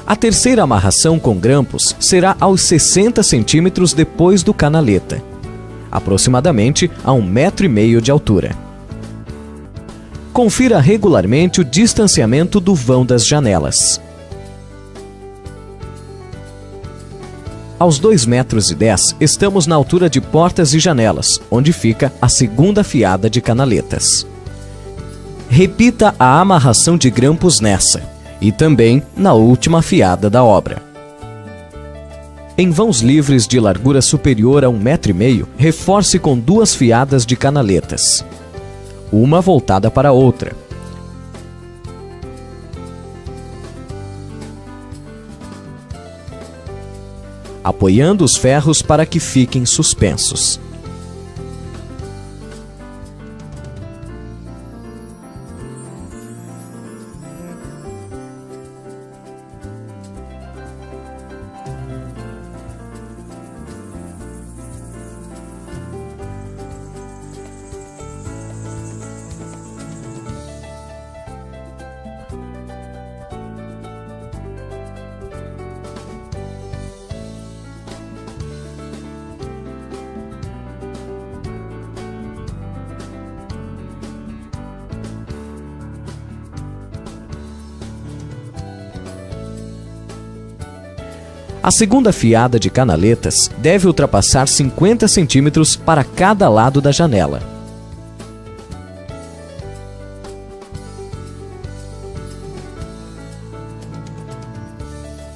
A terceira amarração com grampos será aos 60 centímetros depois do canaleta, aproximadamente a 1,5 m de altura. Confira regularmente o distanciamento do vão das janelas. Aos 2,10 m, estamos na altura de portas e janelas, onde fica a segunda fiada de canaletas. Repita a amarração de grampos nessa e também na última fiada da obra. Em vãos livres de largura superior a 1,5 m, reforce com 2 fiadas de canaletas, uma voltada para a outra. Apoiando os ferros para que fiquem suspensos. A segunda fiada de canaletas deve ultrapassar 50 centímetros para cada lado da janela.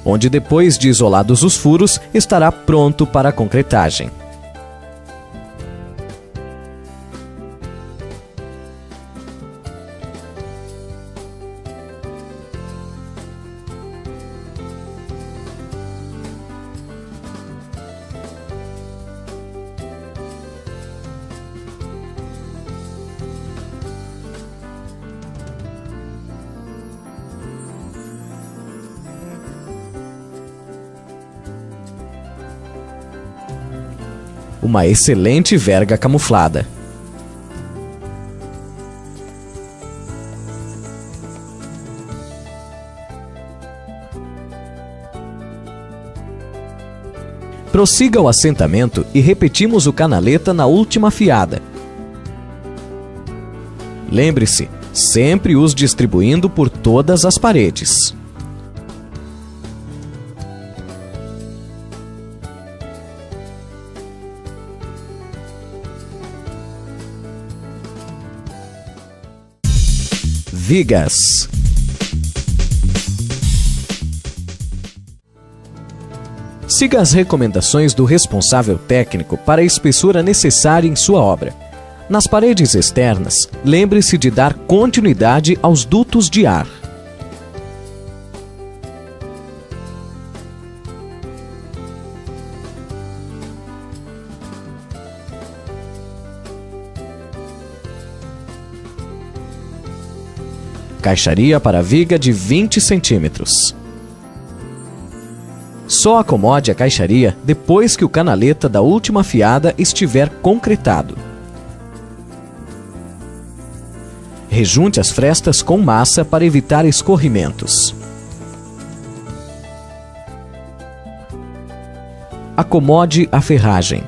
Onde, depois de isolados os furos, estará pronto para a concretagem. Uma excelente verga camuflada. Prossiga o assentamento e repetimos o canaleta na última fiada. Lembre-se, sempre os distribuindo por todas as paredes. Vigas. Siga as recomendações do responsável técnico para a espessura necessária em sua obra. Nas paredes externas, lembre-se de dar continuidade aos dutos de ar. Caixaria para viga de 20 centímetros. Só acomode a caixaria depois que o canaleta da última fiada estiver concretado. Rejunte as frestas com massa para evitar escorrimentos. Acomode a ferragem.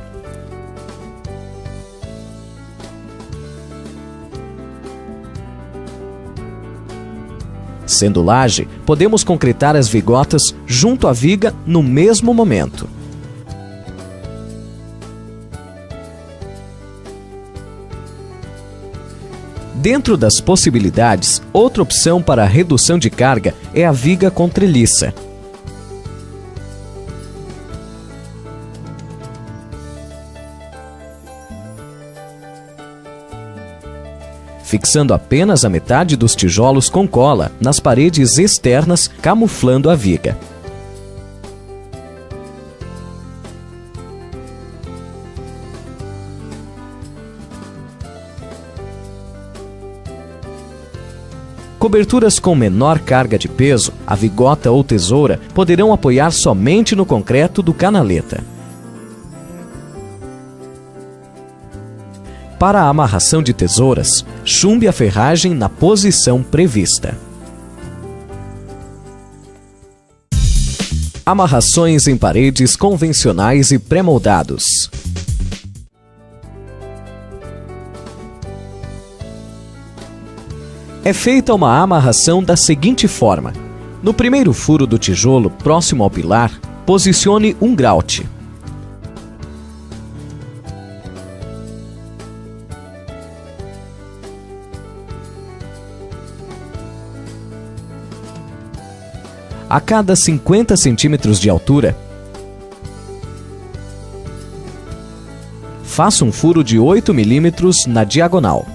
Sendo laje, podemos concretar as vigotas junto à viga no mesmo momento. Dentro das possibilidades, outra opção para a redução de carga é a viga com treliça. Fixando apenas a metade dos tijolos com cola nas paredes externas, camuflando a viga. Coberturas com menor carga de peso, a vigota ou tesoura, poderão apoiar somente no concreto do canaleta. Para a amarração de tesouras, chumbe a ferragem na posição prevista. Amarrações em paredes convencionais e pré-moldados. É feita uma amarração da seguinte forma. No primeiro furo do tijolo, próximo ao pilar, posicione um graute. A cada 50 centímetros de altura, faça um furo de 8 milímetros na diagonal.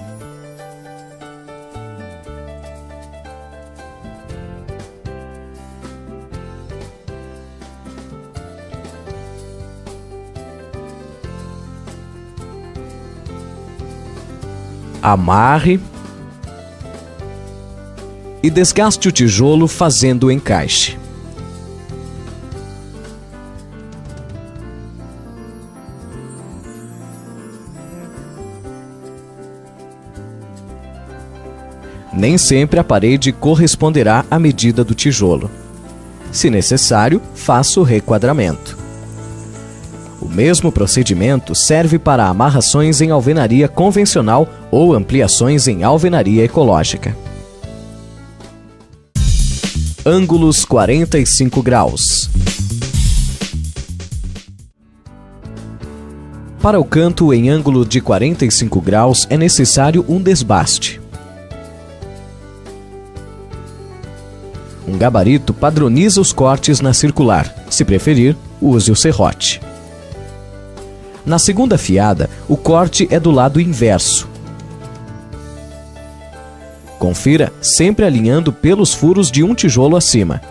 Amarre e desgaste o tijolo fazendo o encaixe. Nem sempre a parede corresponderá à medida do tijolo. Se necessário, faça o requadramento. O mesmo procedimento serve para amarrações em alvenaria convencional ou ampliações em alvenaria ecológica. Ângulos 45 graus. Para o canto em ângulo de 45 graus é necessário um desbaste. Um gabarito padroniza os cortes na circular. Se preferir, use o serrote. Na segunda fiada, o corte é do lado inverso. Confira sempre alinhando pelos furos de um tijolo acima.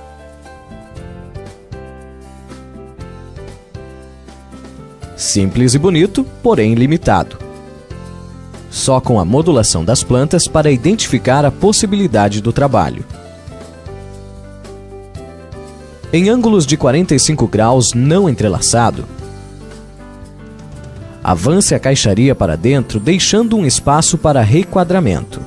Simples e bonito, porém limitado. Só com a modulação das plantas para identificar a possibilidade do trabalho. Em ângulos de 45 graus não entrelaçado, avance a caixaria para dentro, deixando um espaço para requadramento.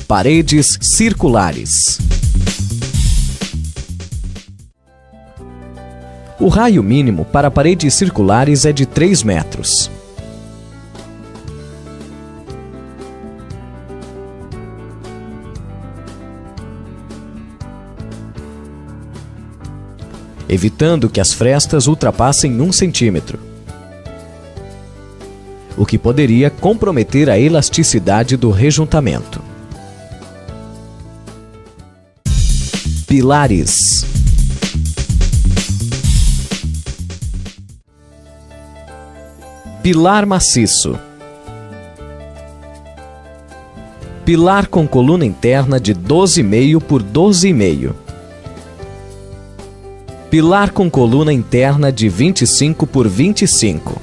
Paredes circulares. O raio mínimo para paredes circulares é de 3 metros. evitando que as frestas ultrapassem 1 centímetro, o que poderia comprometer a elasticidade do rejuntamento. Pilares. Pilar maciço. Pilar com coluna interna de 12,5 por 12,5. Pilar com coluna interna de 25 por 25.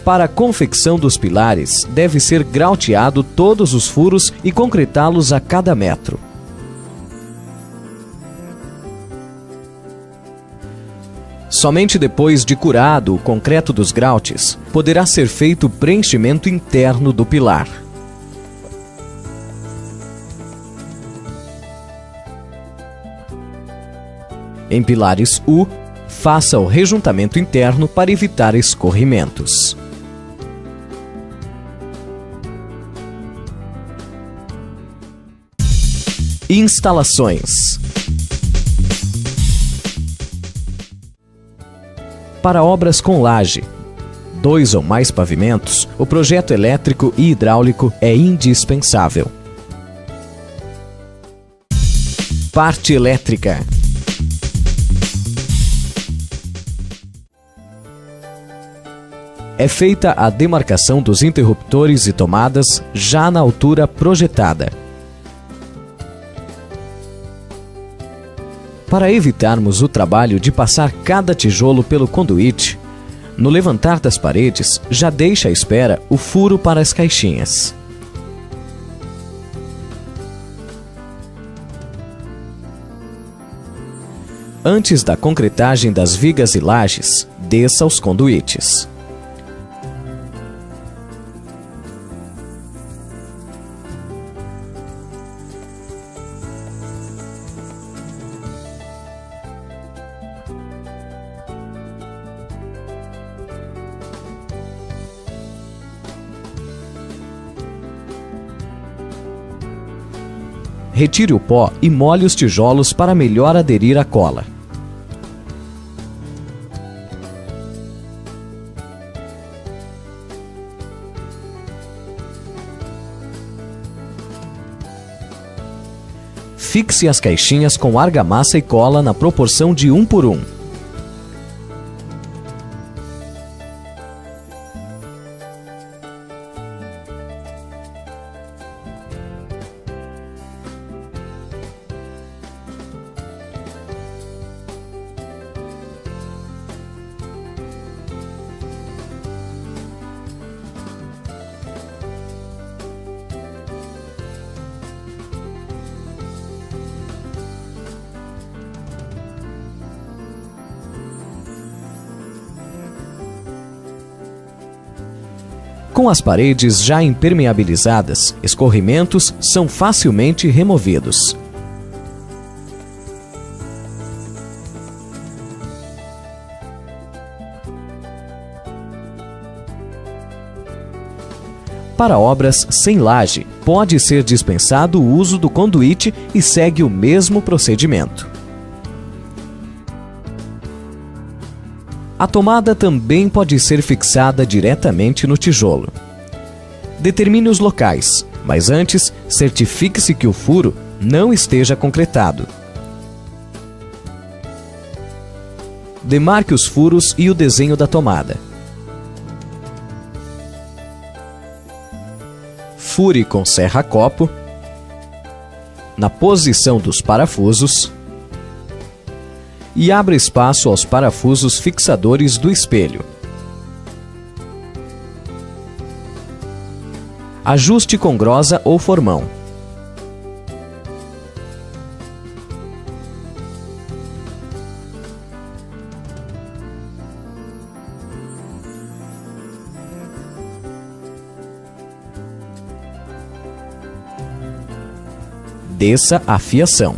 Para a confecção dos pilares, deve ser grauteado todos os furos e concretá-los a cada metro. Somente depois de curado o concreto dos grautes, poderá ser feito o preenchimento interno do pilar. Em pilares U, faça o rejuntamento interno para evitar escorrimentos. Instalações. Para obras com laje, 2 ou mais pavimentos, o projeto elétrico e hidráulico é indispensável. Parte elétrica. É feita a demarcação dos interruptores e tomadas já na altura projetada. Para evitarmos o trabalho de passar cada tijolo pelo conduíte, no levantar das paredes já deixa à espera o furo para as caixinhas. Antes da concretagem das vigas e lajes, desça os conduítes. Retire o pó e molhe os tijolos para melhor aderir à cola. Fixe as caixinhas com argamassa e cola na proporção de 1 por 1. Com as paredes já impermeabilizadas, escorrimentos são facilmente removidos. Para obras sem laje, pode ser dispensado o uso do conduíte e segue o mesmo procedimento. A tomada também pode ser fixada diretamente no tijolo. Determine os locais, mas antes, certifique-se que o furo não esteja concretado. Demarque os furos e o desenho da tomada. Fure com serra-copo na posição dos parafusos e abra espaço aos parafusos fixadores do espelho. Ajuste com grosa ou formão. Desça a fiação.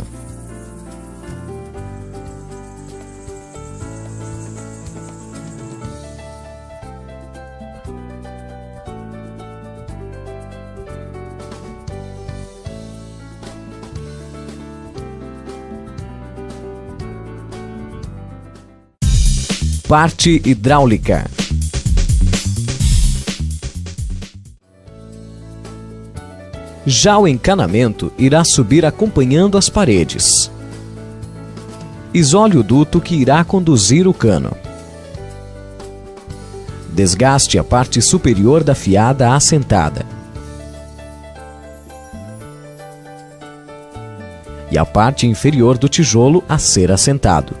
Parte hidráulica. Já o encanamento irá subir acompanhando as paredes. Isole o duto que irá conduzir o cano. Desgaste a parte superior da fiada assentada e a parte inferior do tijolo a ser assentado.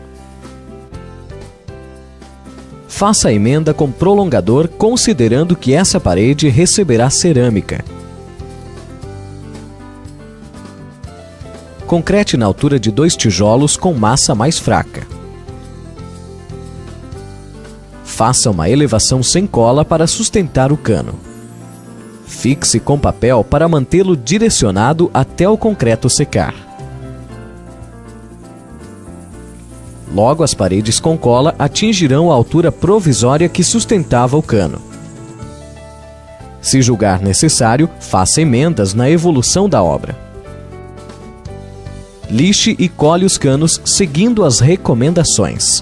Faça a emenda com prolongador, considerando que essa parede receberá cerâmica. Concrete na altura de 2 tijolos com massa mais fraca. Faça uma elevação sem cola para sustentar o cano. Fixe com papel para mantê-lo direcionado até o concreto secar. Logo, as paredes com cola atingirão a altura provisória que sustentava o cano. Se julgar necessário, faça emendas na evolução da obra. Lixe e cole os canos seguindo as recomendações.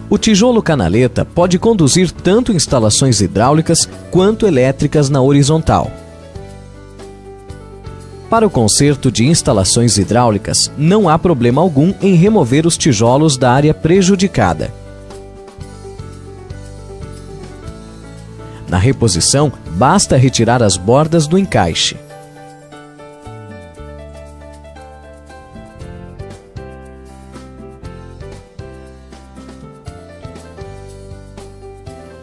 O tijolo canaleta pode conduzir tanto instalações hidráulicas quanto elétricas na horizontal. Para o conserto de instalações hidráulicas, não há problema algum em remover os tijolos da área prejudicada. Na reposição, basta retirar as bordas do encaixe.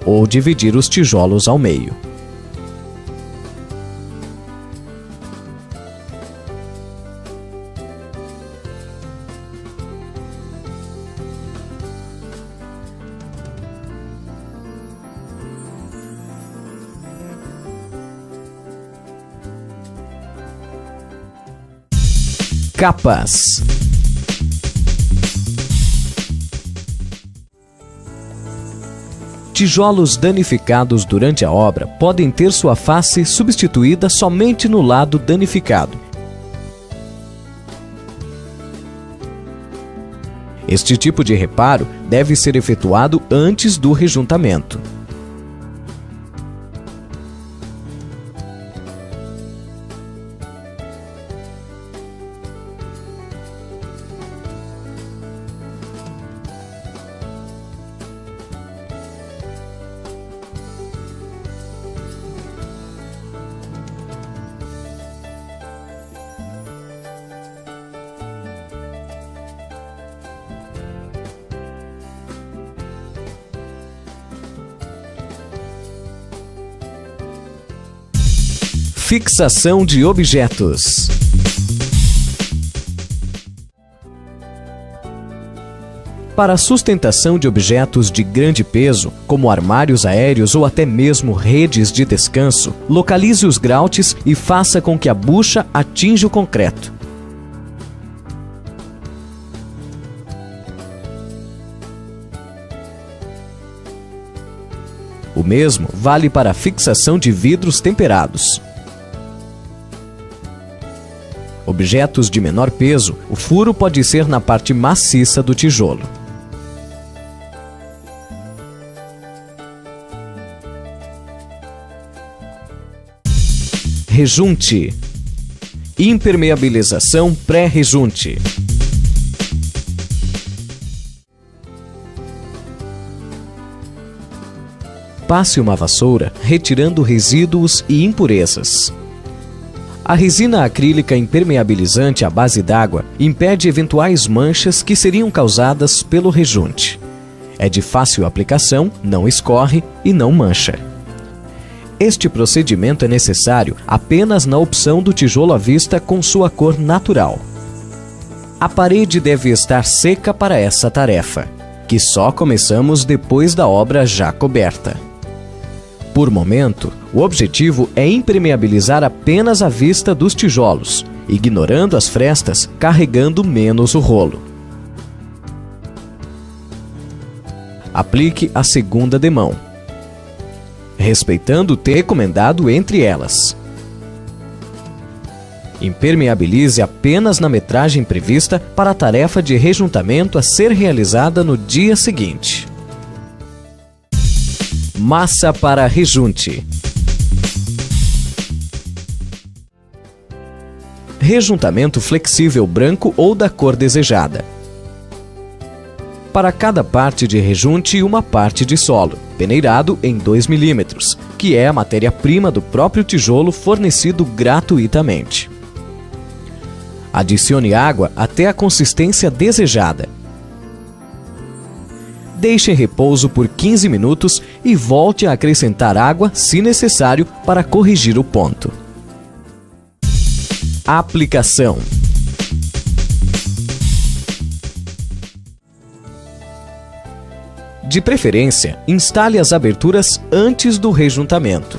Ou dividir os tijolos ao meio. Capas. Tijolos danificados durante a obra podem ter sua face substituída somente no lado danificado. Este tipo de reparo deve ser efetuado antes do rejuntamento. Fixação de objetos. Para a sustentação de objetos de grande peso, como armários aéreos ou até mesmo redes de descanso, localize os grautes e faça com que a bucha atinja o concreto. O mesmo vale para a fixação de vidros temperados. Objetos de menor peso, o furo pode ser na parte maciça do tijolo. Rejunte. Impermeabilização pré-rejunte. Passe uma vassoura retirando resíduos e impurezas. A resina acrílica impermeabilizante à base d'água impede eventuais manchas que seriam causadas pelo rejunte. É de fácil aplicação, não escorre e não mancha. Este procedimento é necessário apenas na opção do tijolo à vista com sua cor natural. A parede deve estar seca para essa tarefa, que só começamos depois da obra já coberta. Por momento, o objetivo é impermeabilizar apenas a vista dos tijolos, ignorando as frestas, carregando menos o rolo. Aplique a segunda demão, respeitando o tempo recomendado entre elas. Impermeabilize apenas na metragem prevista para a tarefa de rejuntamento a ser realizada no dia seguinte. Massa para rejunte. Rejuntamento flexível branco ou da cor desejada. Para cada parte de rejunte, uma parte de solo, peneirado em 2 mm, que é a matéria-prima do próprio tijolo fornecido gratuitamente. Adicione água até a consistência desejada. Deixe em repouso por 15 minutos e volte a acrescentar água, se necessário, para corrigir o ponto. Aplicação. De preferência, instale as aberturas antes do rejuntamento.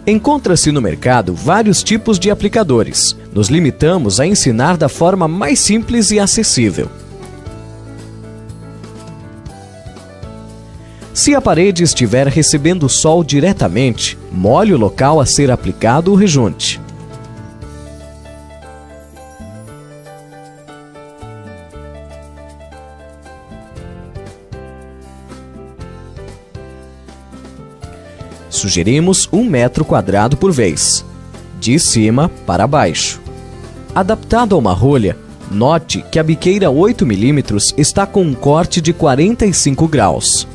Encontra-se no mercado vários tipos de aplicadores. Nos limitamos a ensinar da forma mais simples e acessível. Se a parede estiver recebendo sol diretamente, molhe o local a ser aplicado o rejunte. Sugerimos 1 metro quadrado por vez, de cima para baixo. Adaptado a uma rolha, note que a biqueira 8 mm está com um corte de 45 graus.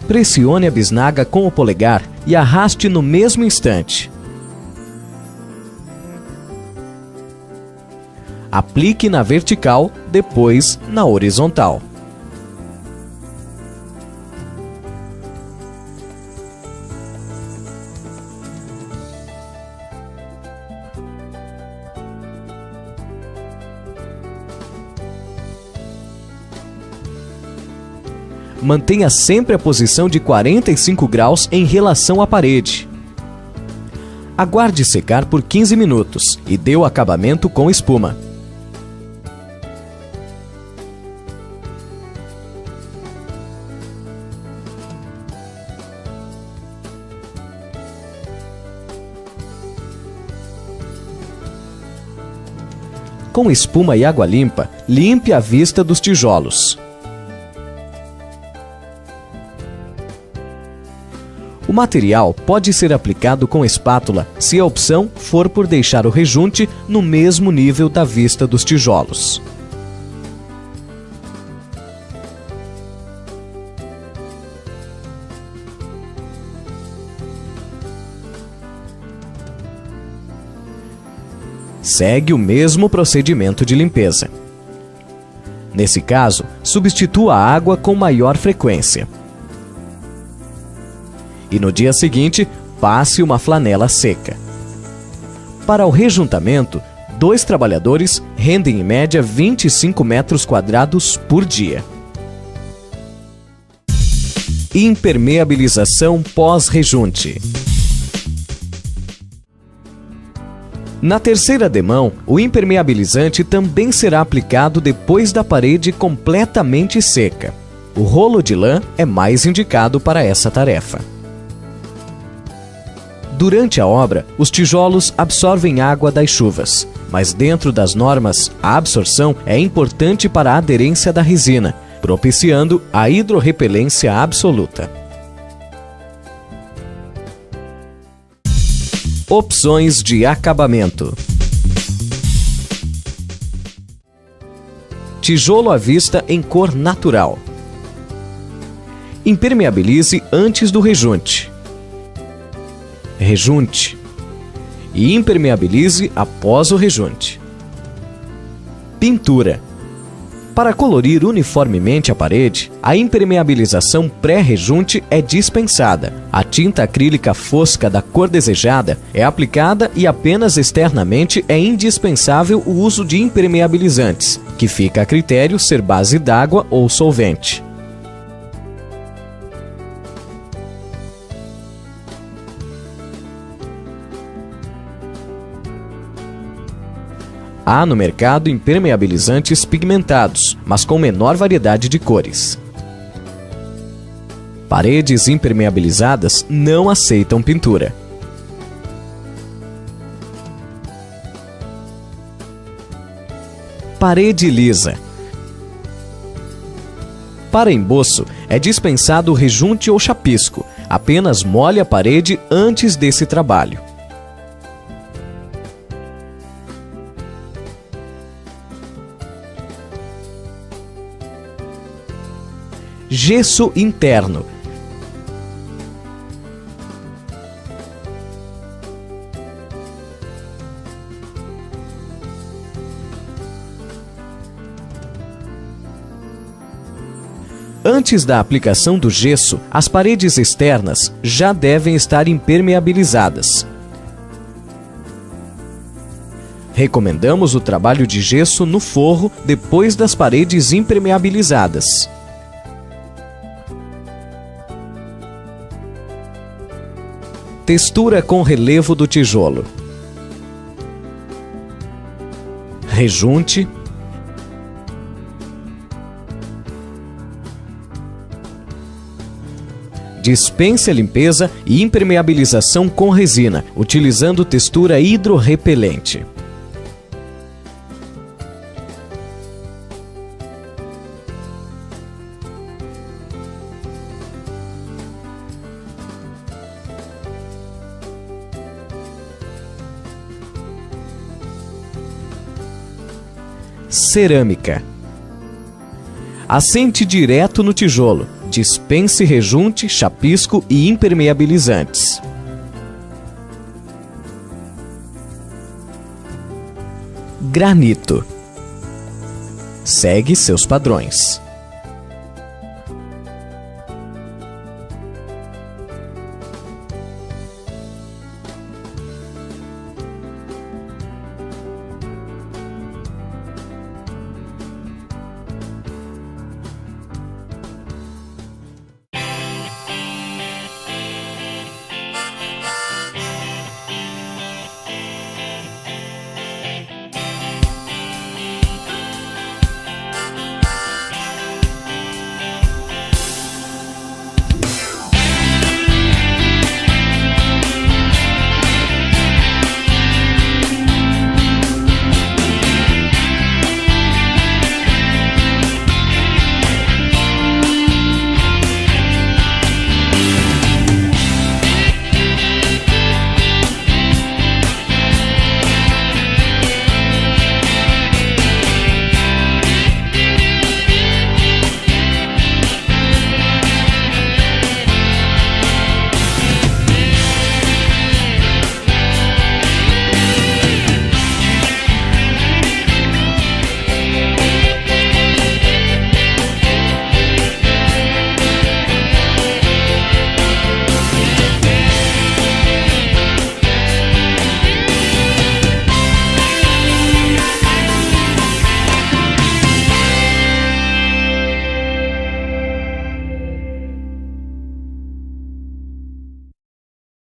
Pressione a bisnaga com o polegar e arraste no mesmo instante. Aplique na vertical, depois na horizontal. Mantenha sempre a posição de 45 graus em relação à parede. Aguarde secar por 15 minutos e dê o acabamento com espuma. Com espuma e água limpa, limpe a vista dos tijolos. O material pode ser aplicado com espátula se a opção for por deixar o rejunte no mesmo nível da vista dos tijolos. Segue o mesmo procedimento de limpeza. Nesse caso, substitua a água com maior frequência. E no dia seguinte, passe uma flanela seca. Para o rejuntamento, 2 trabalhadores rendem em média 25 metros quadrados por dia. Impermeabilização pós-rejunte. Na terceira demão, o impermeabilizante também será aplicado depois da parede completamente seca. O rolo de lã é mais indicado para essa tarefa. Durante a obra, os tijolos absorvem água das chuvas, mas dentro das normas, a absorção é importante para a aderência da resina, propiciando a hidrorrepelência absoluta. Opções de acabamento. Tijolo à vista em cor natural. Impermeabilize antes do rejunte. Rejunte. E impermeabilize após o rejunte. Pintura. Para colorir uniformemente a parede, a impermeabilização pré-rejunte é dispensada. A tinta acrílica fosca da cor desejada é aplicada e apenas externamente é indispensável o uso de impermeabilizantes, que fica a critério ser base d'água ou solvente. Há no mercado impermeabilizantes pigmentados, mas com menor variedade de cores. Paredes impermeabilizadas não aceitam pintura. Parede lisa. Para emboço, é dispensado rejunte ou chapisco. Apenas molhe a parede antes desse trabalho. Gesso interno. Antes da aplicação do gesso, as paredes externas já devem estar impermeabilizadas. Recomendamos o trabalho de gesso no forro depois das paredes impermeabilizadas. Textura com relevo do tijolo. Rejunte. Dispense a limpeza e impermeabilização com resina, utilizando textura hidrorrepelente. Cerâmica. Assente direto no tijolo. Dispense rejunte, chapisco e impermeabilizantes. Granito. Segue seus padrões.